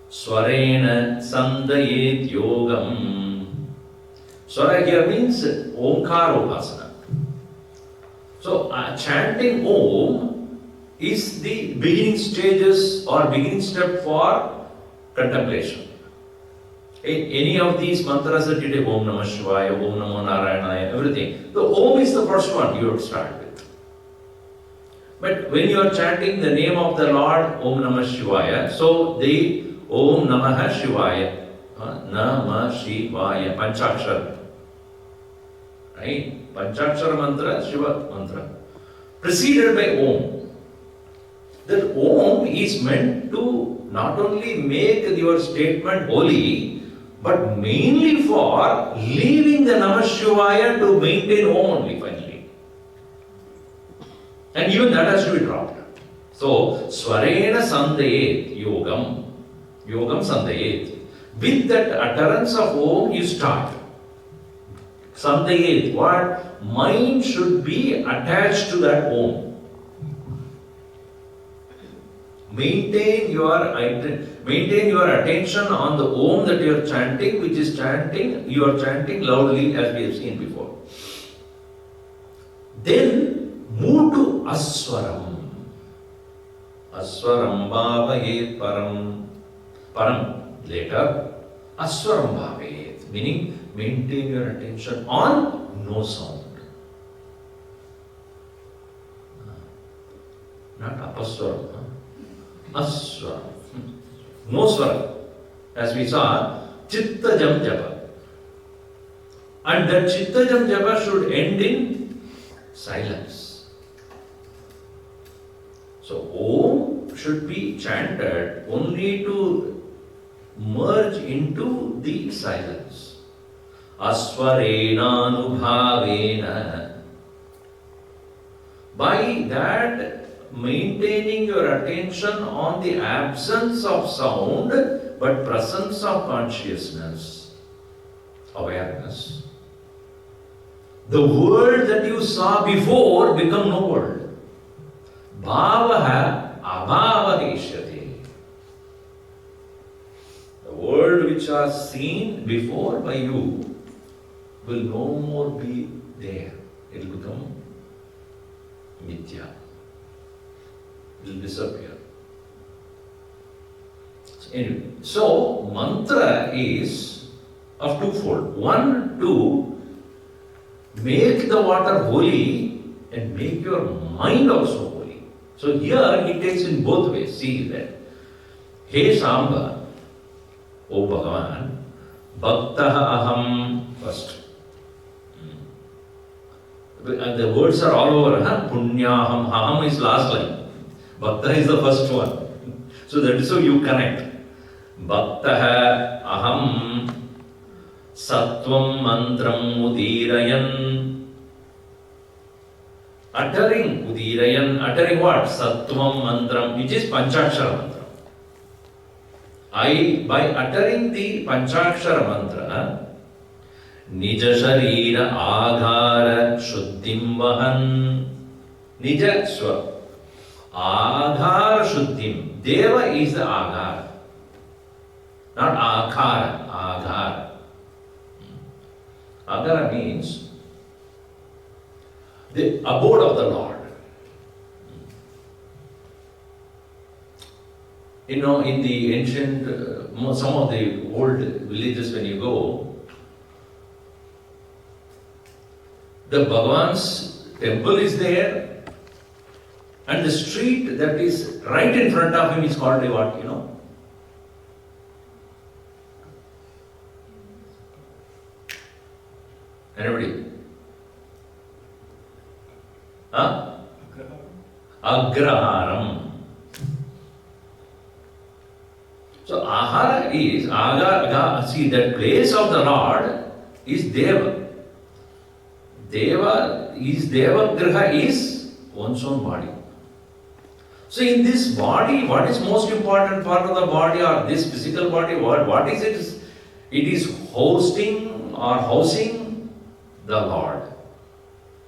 Swarena sandayet yogam. Swara here means Omkara Upasana. So chanting Om is the beginning stages or beginning step for contemplation. In any of these mantras that you take, Om Namah Shivaya, Om Namo Narayanaya, everything, the Om is the first one you have to start with. But when you are chanting the name of the Lord, Om Namah Shivaya, so the Om Namah Shivaya. Namah Shivaya. Panchakshara. Right? Panchakshara mantra, Shiva mantra. Preceded by Om. That Om is meant to not only make your statement holy, but mainly for leaving the Namah Shivaya to maintain Om only finally. And even that has to be dropped. So, Swarena Sandayet Yogam. Yogam Sandayet. With that utterance of Om, you start. Sandayet. What? Mind should be attached to that Om. Maintain your attention on the Om that you are chanting, which is chanting, you are chanting loudly as we have seen before. Then move to Aswaram. Aswaram bhavayet param. Param, later. Aswaram bhavayet, meaning maintain your attention on no sound. Not apaswaram. Aswaram. No swara. As we saw, Chittajam Japa. And that Chittajam Japa should end in silence. So, Om should be chanted only to merge into the silence. Aswarena Anubhavena. By that, maintaining your attention on the absence of sound but presence of consciousness, awareness. The world that you saw before become no world. Bhavaha abhavadeshyate. The world which was seen before by you will no more be there. It will become mithya. Will disappear. Anyway, so mantra is of twofold. One, to make the water holy and make your mind also holy. So here he takes in both ways. See that. He Samba, O Bhagavan, Bhaktaha Aham first. And the words are all over. Punyaham, Aham is last line. Bhakta is the first one. So that is how you connect. Bhaktaha aham sattvam mantram udirayan. Uttering what? Sattvam mantram, which is Panchakshara mantra. By uttering the Panchakshara mantra, Nija Sharira Aghara Shuddhim Vahan. Nija Swa. Aghar Shuddhim. Deva is the Aghar. Not Aghara. Aghar. Aghara means the abode of the Lord. You know, in the ancient, some of the old villages when you go, the Bhagavan's temple is there. And the street that is right in front of him is called what, you know? Anybody? Huh? Agraharam. So Ahara is, see that place of the Lord is Deva. Griha is one's own body. So in this body, what is most important part of the body or this physical body? What is it? It is hosting or housing the Lord.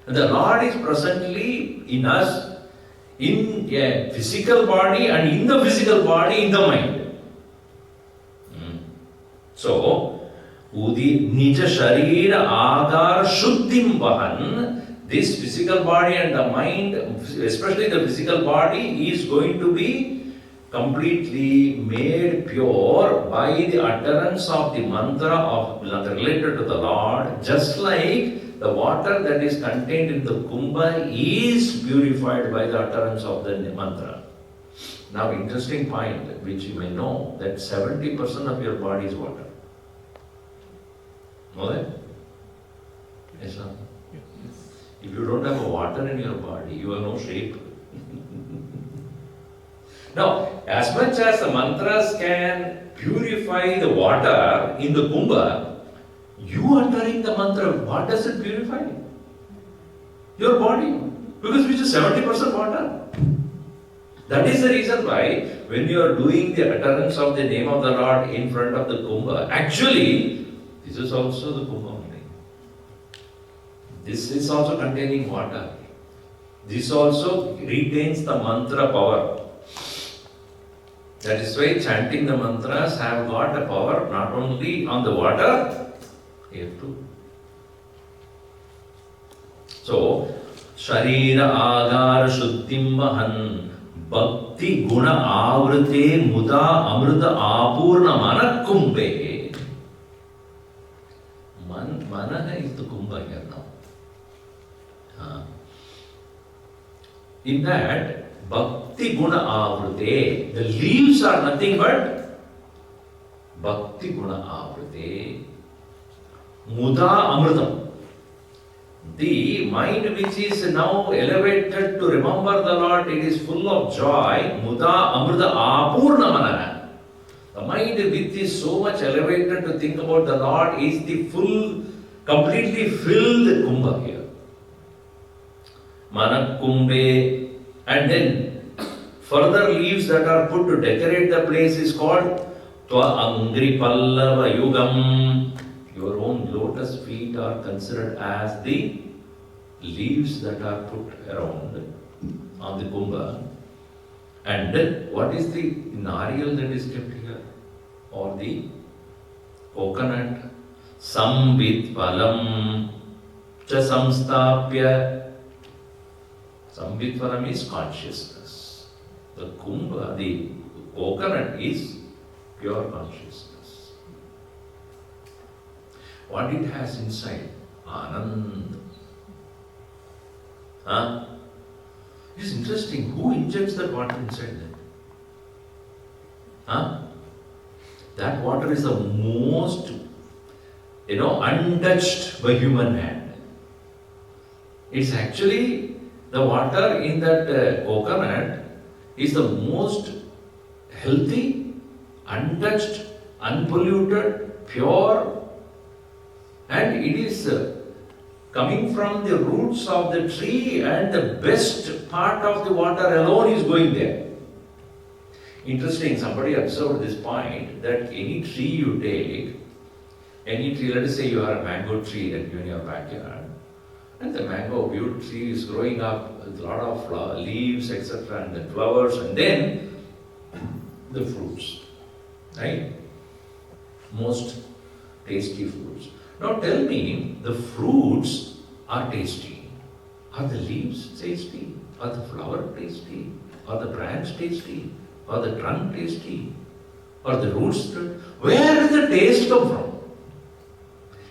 And the Lord is presently in us, in a physical body and in the physical body, in the mind. So, Nija Sharira Agar Shuddhim Vahan. This physical body and the mind, especially the physical body, is going to be completely made pure by the utterance of the mantra related to the Lord, just like the water that is contained in the kumbha is purified by the utterance of the mantra. Now, interesting point, which you may know, that 70% of your body is water. Know that? Yes, sir. If you don't have water in your body, you have no shape. Now, as much as the mantras can purify the water in the kumbha, you uttering the mantra, what does it purify? Your body. Because which is 70% water. That is the reason why when you are doing the utterance of the name of the Lord in front of the kumbha, actually, this is also the kumbha only. This is also containing water. This also retains the mantra power. That is why chanting the mantras have got a power not only on the water, here too. So, Sharira Agar Shuddhim Vahan Bhakti Guna Avrite Muda Amrita Apurna Manakumbe. Manana is the kumbha here now. In that, Bhakti Guna Avrite, the leaves are nothing but Bhakti Guna Avrite Muda Amritam. The mind which is now elevated to remember the Lord, it is full of joy. Muda Amrita Apurna Manana. The mind which is so much elevated to think about the Lord is the full, completely filled kumbha here. Manakumbe. And then further leaves that are put to decorate the place is called Tva Angri Pallava Yugam. Your own lotus feet are considered as the leaves that are put around on the kumbha. And what is the nariyal that is kept here? Or the coconut? Sambit Palam Cha Samstapya. Sambit Palam is consciousness. The kumbha, the coconut is pure consciousness. What it has inside? Anand. It's interesting. Who injects that water inside that? That water is the most, untouched by human hand. It's actually the water in that coconut is the most healthy, untouched, unpolluted, pure. And it is coming from the roots of the tree, and the best part of the water alone is going there. Interesting, somebody observed this point, that any tree you take, any tree, let us say you have a mango tree that you in your backyard, and the mango tree is growing up with a lot of leaves, etc., and the flowers, and then the fruits, right? Most tasty fruits. Now tell me, the fruits are tasty. Are the leaves tasty? Are the flower tasty? Are the branch tasty? Are the trunk tasty? Are the roots? Where does the taste come from?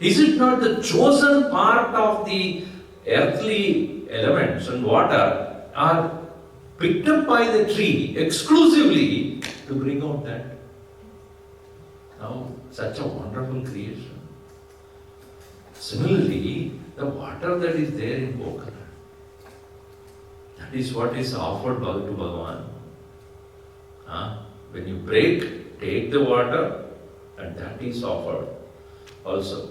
Is it not the chosen part of the earthly elements and water are picked up by the tree exclusively to bring out that? Now, such a wonderful creation. Similarly, the water that is there in coconut, that is what is offered to Bhagavan. When you break, take the water, and that is offered also.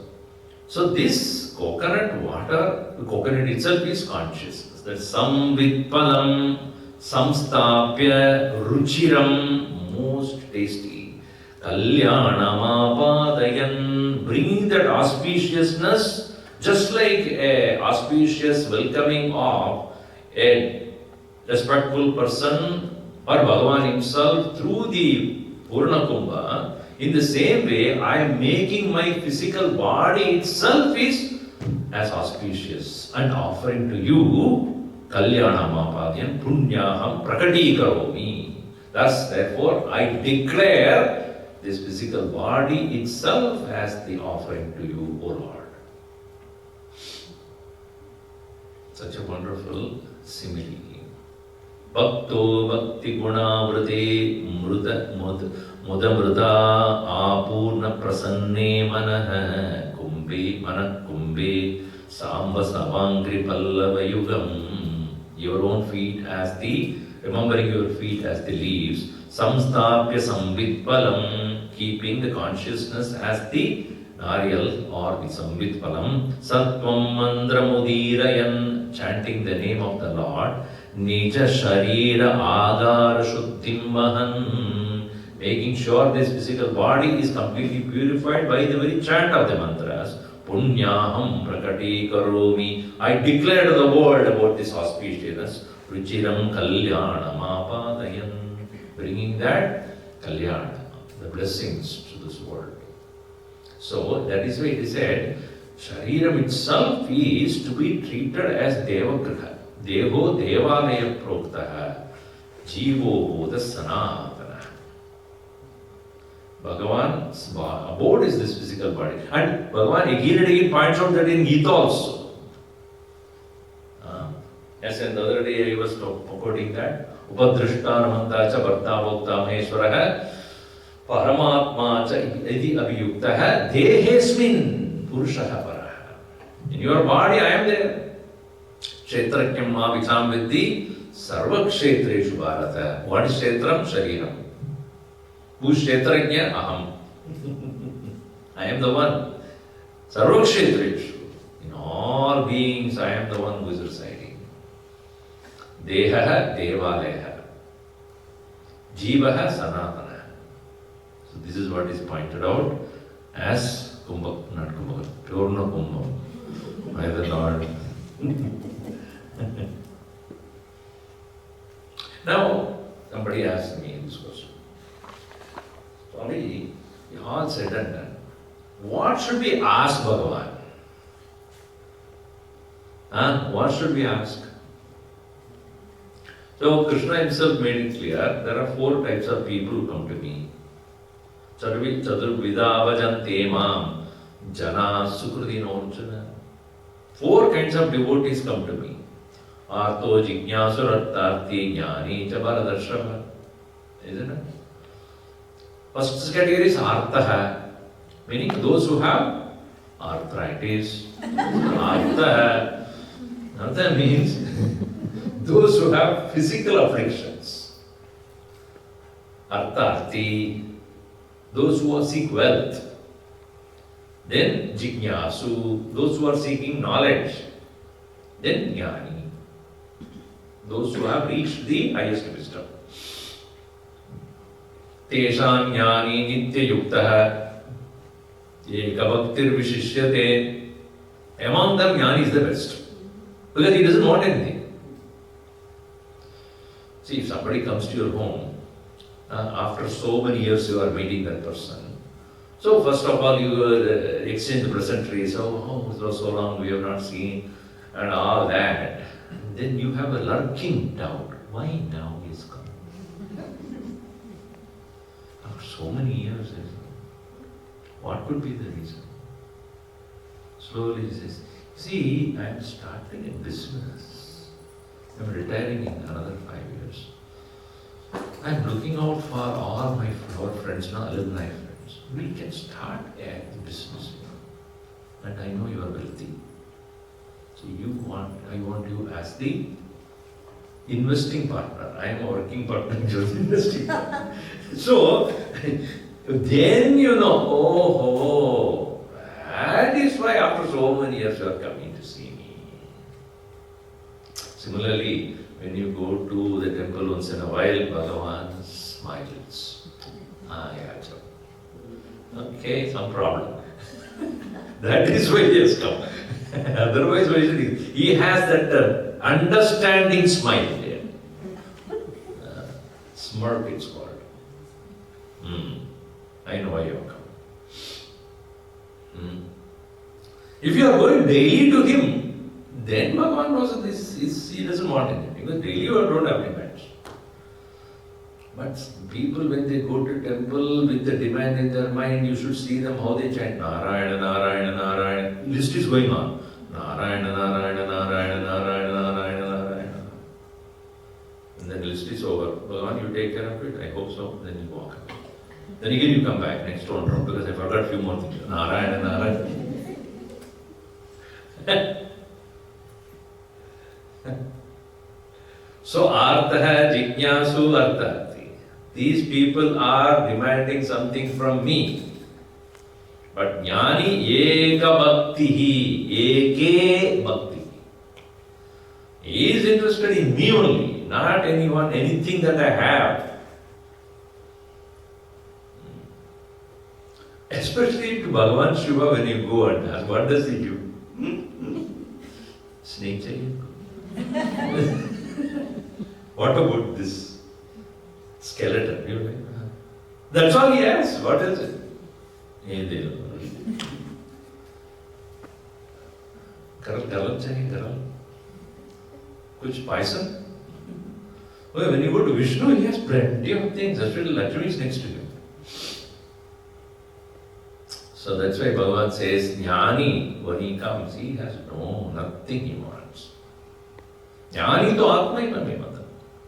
So this coconut water, the coconut itself is consciousness. That Samvitpalam, Samstapya, Ruchiram, most tasty. Kalyanamapadayan, bringing that auspiciousness, just like a auspicious welcoming of a respectful person or Bhagavan himself through the Purna Kumbha. In the same way, I am making my physical body itself is as auspicious and offering to you Kalyanamapadayan Punyaham Prakatikaromi. Thus, therefore, I declare this physical body itself as the offering to you, O Lord. Such a wonderful simile. Bhakto Bhakti Gunavruti Mudamruta Apurna Prasanne Manaha Kumbhe Manak Kumbhe Samba Savangri Pallava Yugam. Your own feet as the, remembering your feet as the leaves. Samstapya Sambit Palam, keeping the consciousness as the Nariyal or the Sambit Palam. Sattvam Mandra Mudirayan, chanting the name of the Lord. Nija Sharira Agara Shuddhim Mahan, making sure this physical body is completely purified by the very chant of the mantras. Punyaham Prakati Karomi, I declare to the world about this auspiciousness. Ruchiram Kalyanam Apadayan, bringing that Kalyana, the blessings to this world. So that is why it is said, Shariram itself is to be treated as Devagriha. Deho Devalaya Proktaha, Jivo Bodha Sanatana. Bhagavan's abode is this physical body. And Bhagavan again and again points out that in Gita also. Yes, and the other day I was quoting that. Upadrishta cha Bharta Bhokta Maheshwaraha Paramatma cha iti abhiyuktaha Dehesmin Purushaha Paraha. In your body I am there. Kshetrakyam ma vicham vidhi sarva kshetreshu bharata. What is kshetram? Shariram. Who is kshetrajna? Aham. I am the one. Sarva kshetreshu. In all beings I am the one who is residing. Dehaha devaleha. Jivaha sanatana. So this is what is pointed out as Kumbha, not Kumbha, Purna Kumbha by the Lord. Now, somebody asked me this question. Swami, you all said and done. What should we ask Bhagavan? What should we ask? So, Krishna himself made it clear, there are 4 types of people who come to me. Chaturvida bhajante mam jana sukrudinonchana. 4 kinds of devotees come to me. Arto jignasuratarthi jnani cha bharadarshava. Isn't it? First category is artaha, meaning those who have arthritis. Artha means those who have physical afflictions. Artharthi, those who seek wealth. Then jignasu, those who are seeking knowledge. Then jnani, those who have reached the highest wisdom. Tesham jnani nitya yuktaha eka bhaktir vishishyate. Among them jnani is the best, because he doesn't want anything. See, if somebody comes to your home, after so many years you are meeting that person. So first of all you exchange pleasantries, oh, it was so long we have not seen, and all that. And then you have a lurking doubt, why now he has come? After so many years, what could be the reason? Slowly he says, see, I am starting a business. I am retiring in another 5 years. I am looking out for all my friends, now alumni friends. We can start a business. And I know you are wealthy. So I want you as the investing partner. I am a working partner, you are the investing partner. So, then you know, oh, that is why after so many years you are coming to see me. Similarly, when you go to the temple once in a while, Bhagavan smiles. Okay, some problem. That is why he has come. Otherwise, why is he? He has that understanding smile there. Smirk, it's called. I know why you have come. If you are going daily to him, then Bhagavan knows this, he doesn't want anything. Because daily you don't have demands. But people, when they go to temple with the demand in their mind, you should see them how they chant Narayana, Narayana, Narayana. List is going on. Narayana, Narayana, Narayana, Narayana, Narayana, Narayana. And then take care of it? I hope so. Then you walk away. Then again you come back next round because I forgot a few more things. Narayana, Narayana. So, artha, jignasu, arthati. These people are demanding something from me. But jnani eka bhaktihi, eke bhakti. He is interested in me only, not anyone, anything that I have. Especially to Bhagavan Shiva when you go and ask, what does he give? Snake chahiye. What about this skeleton? You're like, that's all he has. What is it? Garal chahiye, garal. Kuch paisa? Well, when you go to Vishnu, he has plenty of things. That's why Lakshmi is next to him. So that's why Bhagavan says, Jnani, when he comes, he has nothing he wants. Jnani to Atma Mata.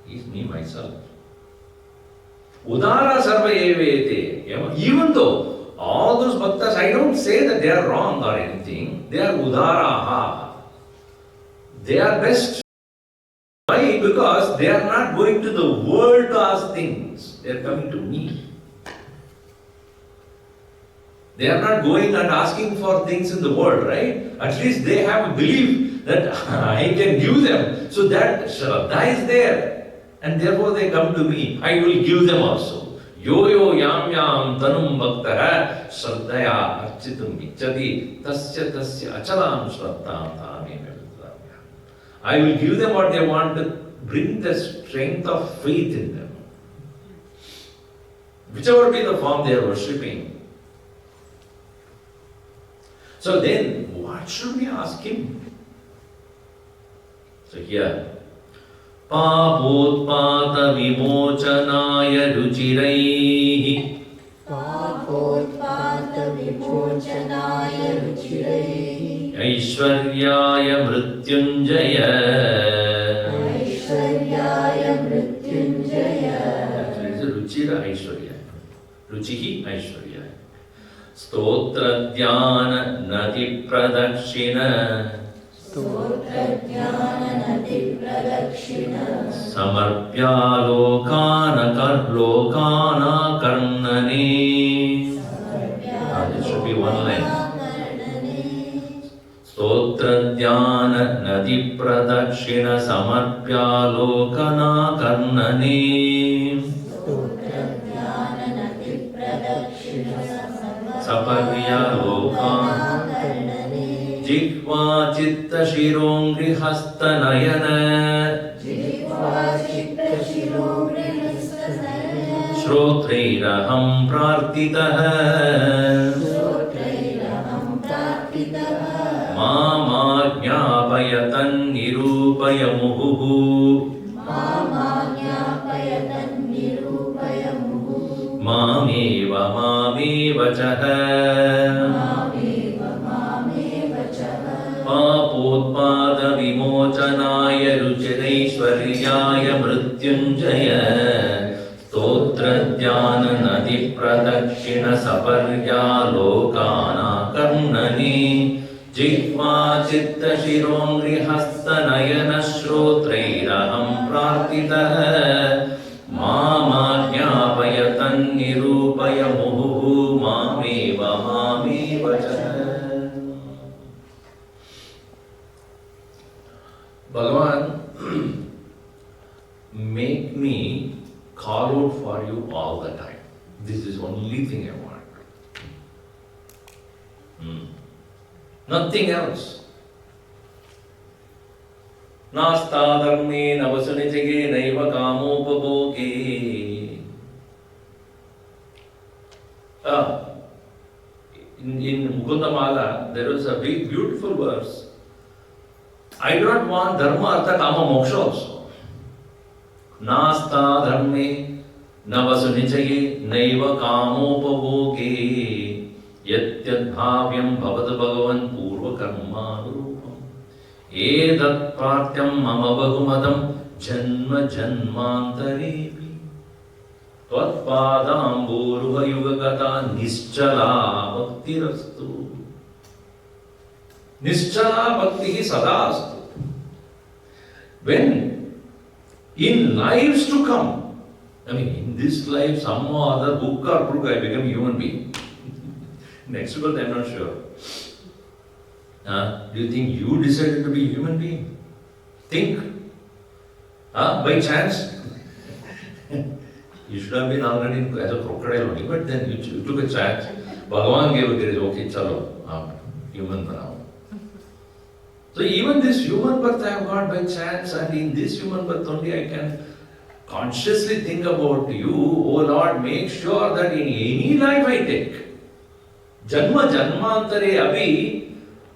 He is me, myself. Udara sarva evete. Even though all those bhaktas, I don't say that they are wrong or anything. They are udaraha. They are best. Why? Because they are not going to the world to ask things. They are coming to me. They are not going and asking for things in the world, right? At least they have a belief that I can give them. So that Shraddha is there. And therefore they come to me. I will give them also. Yo yo yam yam tanum bhaktaha Shraddhaya architum ichchati tasya tasya achalam shraddham tameme vidramya. I will give them what they want to bring the strength of faith in them. Whichever be the form they are worshipping. So then, what should we ask him? So here, Papotpata vimochanaya ruchiraihi. Papotpata vimochanaya ruchiraihi. Aishwaryaya mrityunjaya. Aishwaryaya mrityunjaya. Actually, it's a ruchira aishwarya. Ruchihi aishwarya. Stotra dhyana nati pradakshina. Stotra dhyana nati pradakshina. Samarpya lokana karnani. This should be one line. Stotra dhyana nati pradakshina samarpya lokana karnani. Saparya lokana jihva chitta shirongri hastanayana. Shrotrairaham prartitaha. Mama jnapayatan nirupayamuhu. Mameva chaha. Papotpada vimochanaya ruchiraishwaryaya mrityunjaya. Stotra dhyana nati pradakshina saparya lokana karnani. Jihva chitta shirongri hastanayana shrotrairaham prartitaha. Mama jnapayatan nirupayamuhu mameva chaha. Bhagavan, make me call out for you all the time. This is the only thing I want. Nothing else. Nasta dharme navasunichage naiva kamopabhoge. In Mukundamala, there is a big, beautiful verse. I do not want dharma, artha, kama, moksha also. Nasta dharme navasunichage naiva kamopabhoge. Yatyad bhavyam bhavad bhagavan purva karma rupam. Edat pratyam mama bahumadam janma janmantarepi. Tvatpadamburuha yugagata nischala bhaktirastu. Nischala bhakti sadastu. When in lives to come, in this life, some or other hook or crook, I become a human being. Next birth, I'm not sure. Do you think you decided to be a human being? Think. By chance? You should have been already as a crocodile only, but then you took a chance. Bhagavan gave a grace, okay, chalo, human now. So even this human birth I have got by chance, and in this human birth only I can consciously think about you. Oh Lord, make sure that in any life I take, Janma Janmantare Abhi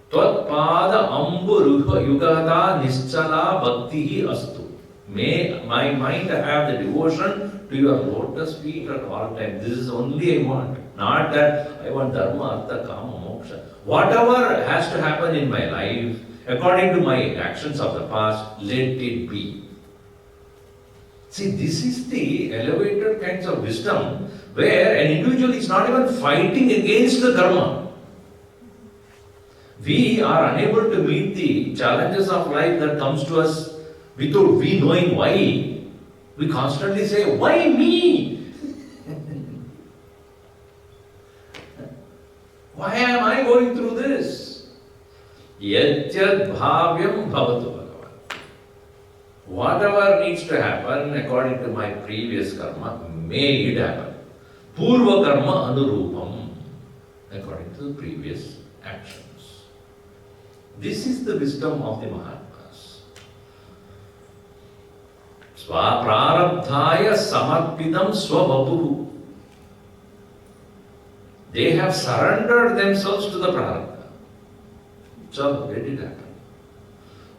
Tvatpada Amburuha Yugada Nischala Bhakti Astu. May my mind have the devotion to your lotus feet at all times. This is only I want. Not that I want Dharma, Artha, Kama, Moksha. Whatever has to happen in my life, according to my actions of the past, let it be. See, this is the elevated kinds of wisdom where an individual is not even fighting against the karma. We are unable to meet the challenges of life that comes to us without we knowing why. We constantly say, why me? Why am I going through this? Yatyad bhavyam bhavatu bhagavan. Whatever needs to happen according to my previous karma, may it happen. Purva karma anurupam, according to the previous actions. This is the wisdom of the Mahatmas. Swaprarabdhaya samarpitam swabhabuhu. They have surrendered themselves to the prarabdha. So let it happen.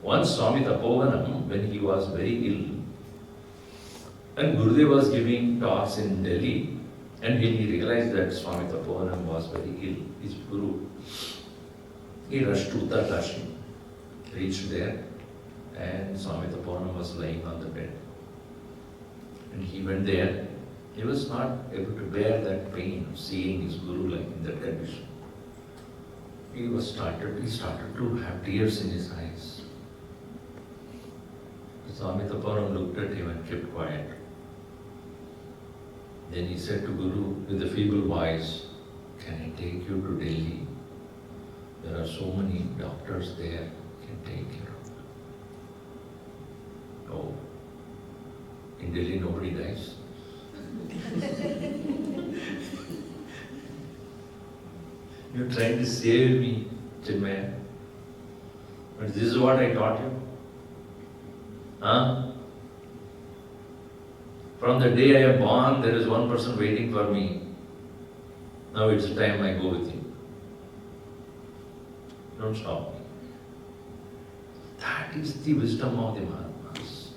Once Swami Tapovanam, when he was very ill, and Gurudev was giving talks in Delhi, and when he realized that Swami Tapovanam was very ill, his Guru, he rushed to Uttarkashi, reached there, and Swami Tapovanam was lying on the bed. And he went there. He was not able to bear that pain of seeing his Guru like in that condition. He started to have tears in his eyes. Swami Tapovanam looked at him and kept quiet. Then he said to Guru with a feeble voice, can I take you to Delhi? There are so many doctors there, can take care of them. Oh, in Delhi nobody dies. You're trying to save me, Chinmaya. But this is what I taught you. From the day I am born, there is one person waiting for me. Now it's time I go with you. Don't stop me. That is the wisdom of the Mahatmas.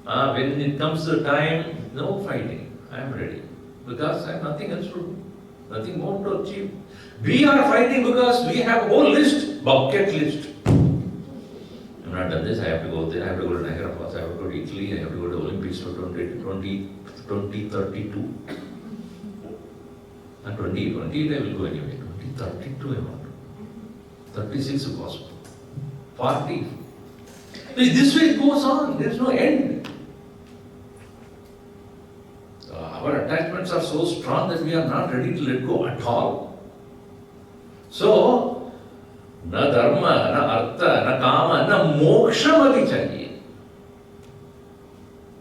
When it comes to time, no fighting. I am ready. Because I have nothing else to do. Nothing more to achieve. We are fighting because we have a whole list, bucket list. I have not done this, I have to go there, I have to go to Niagara Falls, I have to go to Italy, I have to go to Olympics for 2032. And 2028 I will go anyway. 2032 I want to. 36 is possible. 40. This way it goes on, there is no end. Our attachments are so strong that we are not ready to let go at all. So, na dharma, na artha, na kama, na moksha bhi chahiye.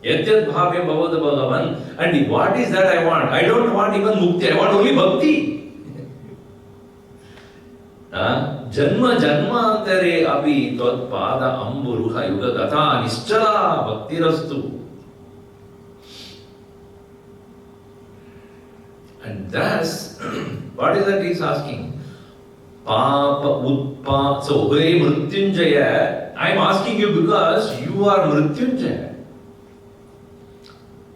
Yatyat bhavyam bhavata bhagavan. And what is that I want? I don't want even mukti, I want only bhakti. Janma janmantare abhi tvat pada amburuha yuga gatha nischala bhaktirastu. And thus, what is that he is asking? Papa utpa. So, hey Mrityunjaya, I am asking you because you are Mrityunjaya.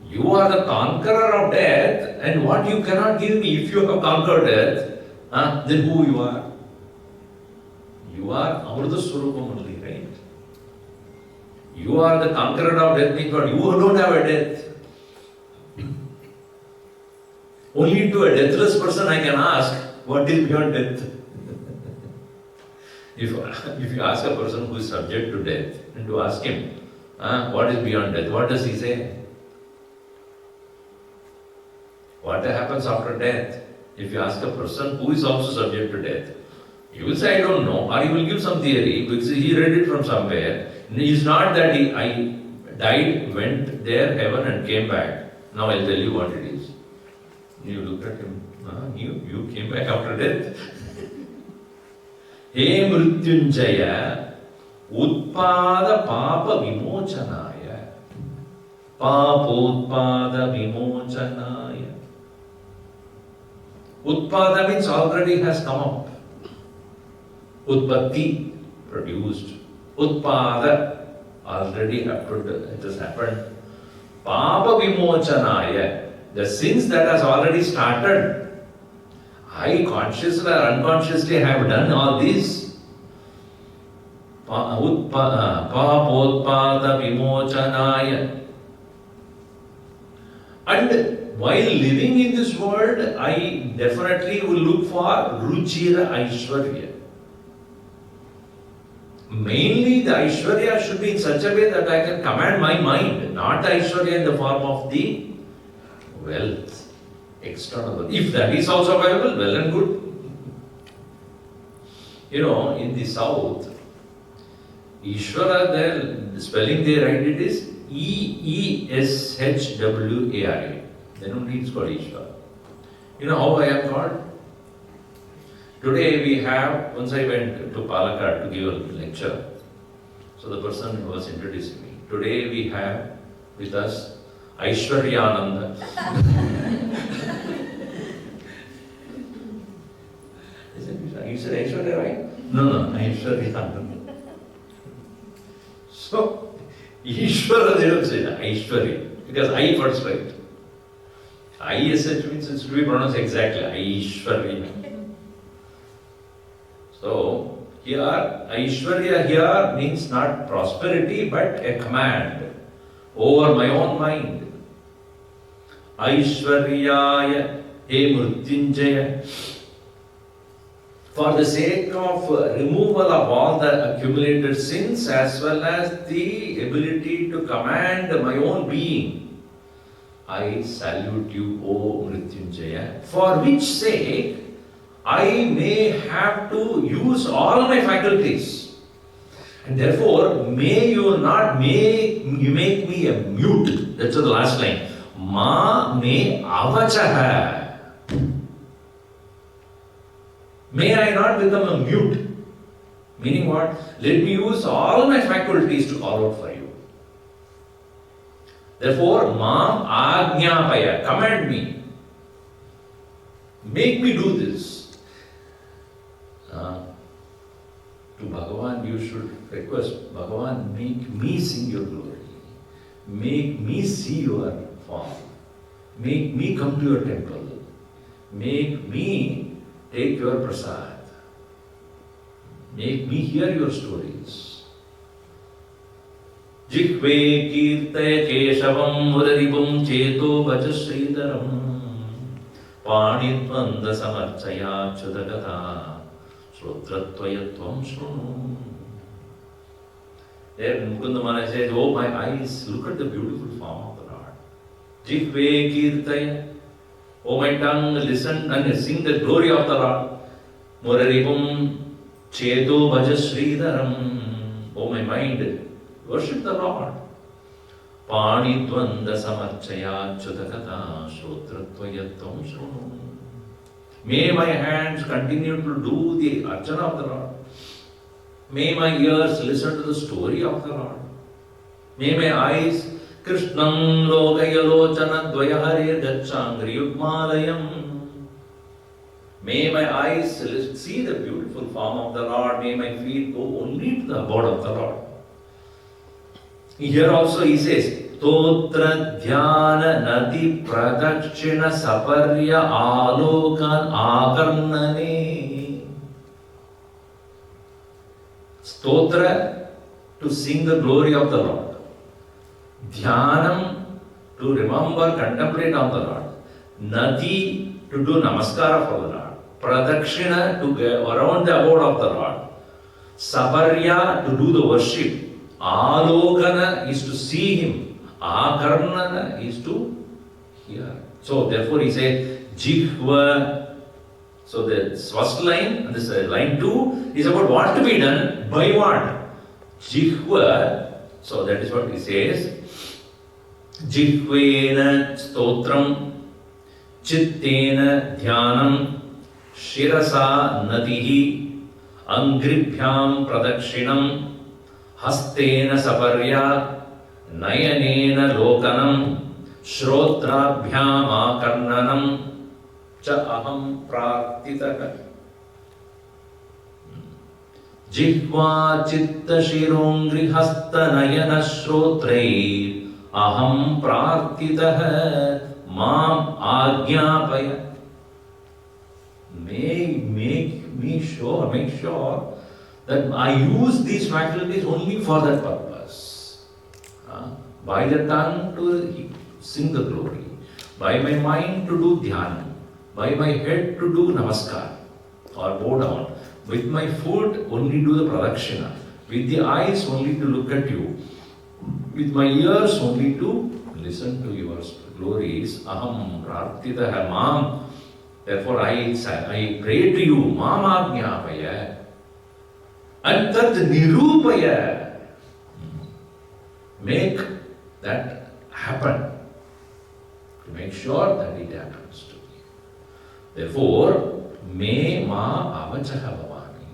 You are the conqueror of death, and what you cannot give me, if you have conquered death, then who you are? You are Amrita Swarupam only, right? You are the conqueror of death, means what? You don't have a death. Only to a deathless person I can ask, what is beyond death? If you ask a person who is subject to death, and to ask him, what is beyond death, what does he say? What happens after death? If you ask a person who is also subject to death, he will say, I don't know, or he will give some theory, because he read it from somewhere. It's not that I died, went there, heaven and came back. Now I'll tell you what it is. You look at him, you came back after death. He Mrityunjaya Utpada Papa Vimochanaya. Papotpada Vimochanaya. Utpada means already has come up. Utpatti, produced. Utpada, already happened, it has happened. Papa Vimochanaya, the sins that has already started. I consciously or unconsciously have done all this. Papotpada Vimochanaya. And while living in this world, I definitely will look for Ruchira Aishwarya. Mainly the Aishwarya should be in such a way that I can command my mind, not the Aishwarya in the form of the wealth. External. If that is also available, well and good. In the south, Ishvara, the spelling they write it is E-E-S-H-W-A-R-A. Then only it's called Ishvara. You know how I am called? Today we have, once I went to Palakkad to give a lecture, so the person who was introducing me. Today we have with us Aishwaryananda. You said Aishwarya, right? No, Aishwaryananda. So, Ishvara, they don't say that, Aishwarya, because I first right. I-S-H means it's to be pronounced exactly, Aishwarya. So, here, Aishwarya here means not prosperity, but a command over my own mind. Aishwaryaya He Mrityunjaya. For the sake of removal of all the accumulated sins as well as the ability to command my own being, I salute you, O Mrityunjaya, for which sake I may have to use all my faculties. And therefore, may you not make me a mute. That's the last line. Ma me avachaha. May I not become a mute. Meaning what? Let me use all my faculties to call out for you. Therefore, Mam Ajñapaya, command me. Make me do this. To Bhagavan you should request, Bhagavan, make me sing your glory. Make me see your form. Make me come to your temple. Make me take your prasad. Make me hear your stories. Jikve kirtaya keshavam muraribum cheto vacha sridharam panidvanda samarchaya chudagata Srotratvayatvam shrunu. There Mukunda Maharaj says, oh my eyes, look at the beautiful form of the Lord. Jikve kirtaya. Oh my tongue, listen and sing the glory of the Lord. Muraribum cheto bhaja sridharam. Oh my mind, worship the Lord. Panidvanda samarchaya chudakata shrotratvayatvam shrunu. May my hands continue to do the archana of the Lord. May my ears listen to the story of the Lord. May my eyes Krishnam lokayalochana dvayahare gacchangri yugmalayam. May my eyes see the beautiful form of the Lord. May my feet go only to the abode of the Lord. Here also he says, Stotra dhyana nadi pradakshina saparya alokan akarnane. Stotra, to sing the glory of the Lord. Dhyanam, to remember, contemplate on the Lord. Nati, to do namaskara for the Lord. Pradakshina, to go around the abode of the Lord. Sabarya, to do the worship. Alokana is to see him. Akarnana is to hear. So therefore he says, Jihva. So the first line, and this line 2 is about what to be done by what? Jihva. So that is what he says. Jihvena stotram, chittena dhyanam, shirasa natihi, angribhyam pradakshinam, hastena saparya, nayanena lokanam, shrotrabhyam akarnanam, cha aham prartitaka. Jihva chitta shirongri hasta nayana shrotrair aham prartitah mam ajnapaya. Make sure that I use these faculties only for that purpose. By the tongue to sing the glory, by my mind to do dhyana, by my head to do namaskar or bow down, with my foot only do the pradakshina, with the eyes only to look at you, with my ears only to listen to your glories. Aham prartitah mam. Therefore I pray to you, mam ajnapaya. And tad nirupaya. Make that happen. To make sure that it happens to me. Therefore, may ma avachaha bhavani.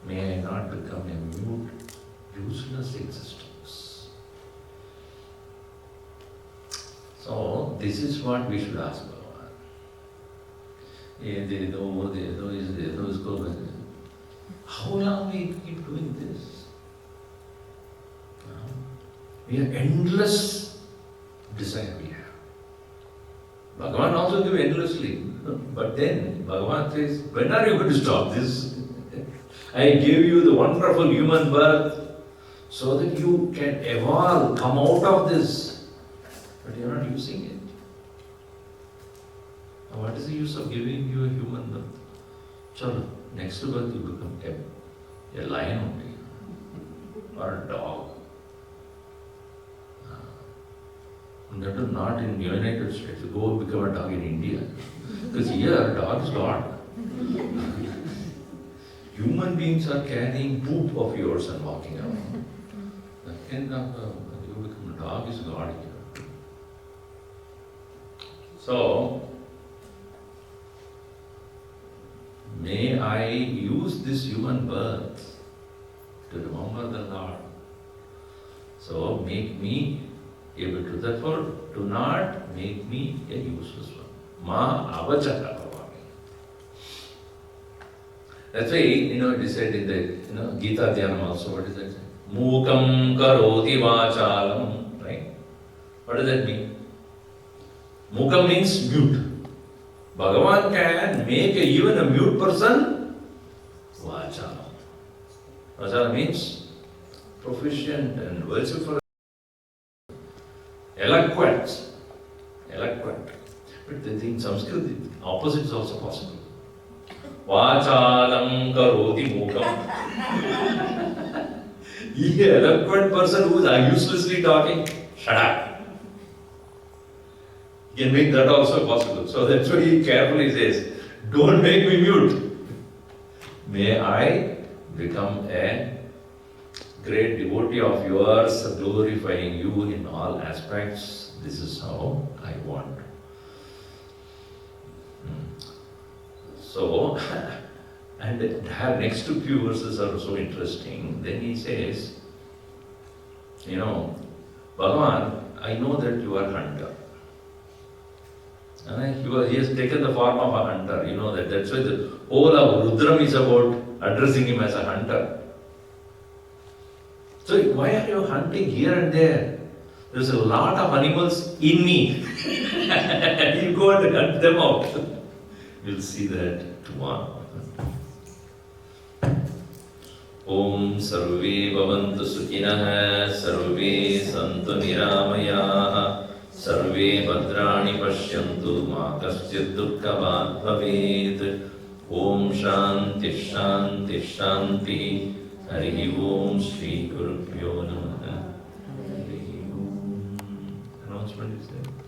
May I not become a mute, useless existence. So, this is what we should ask Bhagavan. How long we keep doing this? We have endless desire we have. Bhagavan also gives endlessly. But then Bhagavan says, when are you going to stop this? I gave you the wonderful human birth so that you can evolve, come out of this. But you are not using it. Now what is the use of giving you a human birth? Chalo, next birth you become a lion only, or a dog. That is not in the United States. Go become a dog in India. Because here, dog is God. Human beings are carrying poop of yours and walking around. The end of you become a dog is God here. So, may I use this human birth to remember the Lord. So, make me able to, therefore, do not make me a useless one. Ma avachaha bhavami. That's why, it is said in the, Gita Dhyanam also, what is that? Mukam karoti vachalam, right? What does that mean? Mukam means mute. Bhagavan can make even a mute person vachalam. Vachalam means proficient and vociferous. Eloquent. But in Sanskrit, the opposite is also possible. Vachalam karoti mukam. The eloquent person who is uselessly talking, shut up. You can make that also possible. So that's why he carefully says, don't make me mute. May I become a great devotee of yours, glorifying you in all aspects. This is how I want. So, and her next few verses are so interesting. Then he says, Bhagavan, I know that you are a hunter. And he has taken the form of a hunter. You know that. That's why the whole of Rudram is about addressing him as a hunter. So why are you hunting here and there? There's a lot of animals in me. You go and hunt them out. We'll see that tomorrow. Om Sarve Bhavantu Sukhinah Sarve Santu Niramayaha सर्वे भद्राणि पश्यन्तु मा कश्चित् दुःखभाग् भवेत्। ॐ शान्ति शान्ति शान्ति। हरिः ॐ श्री गुरुभ्यो नमः। हरिः ॐ। Announcement is there.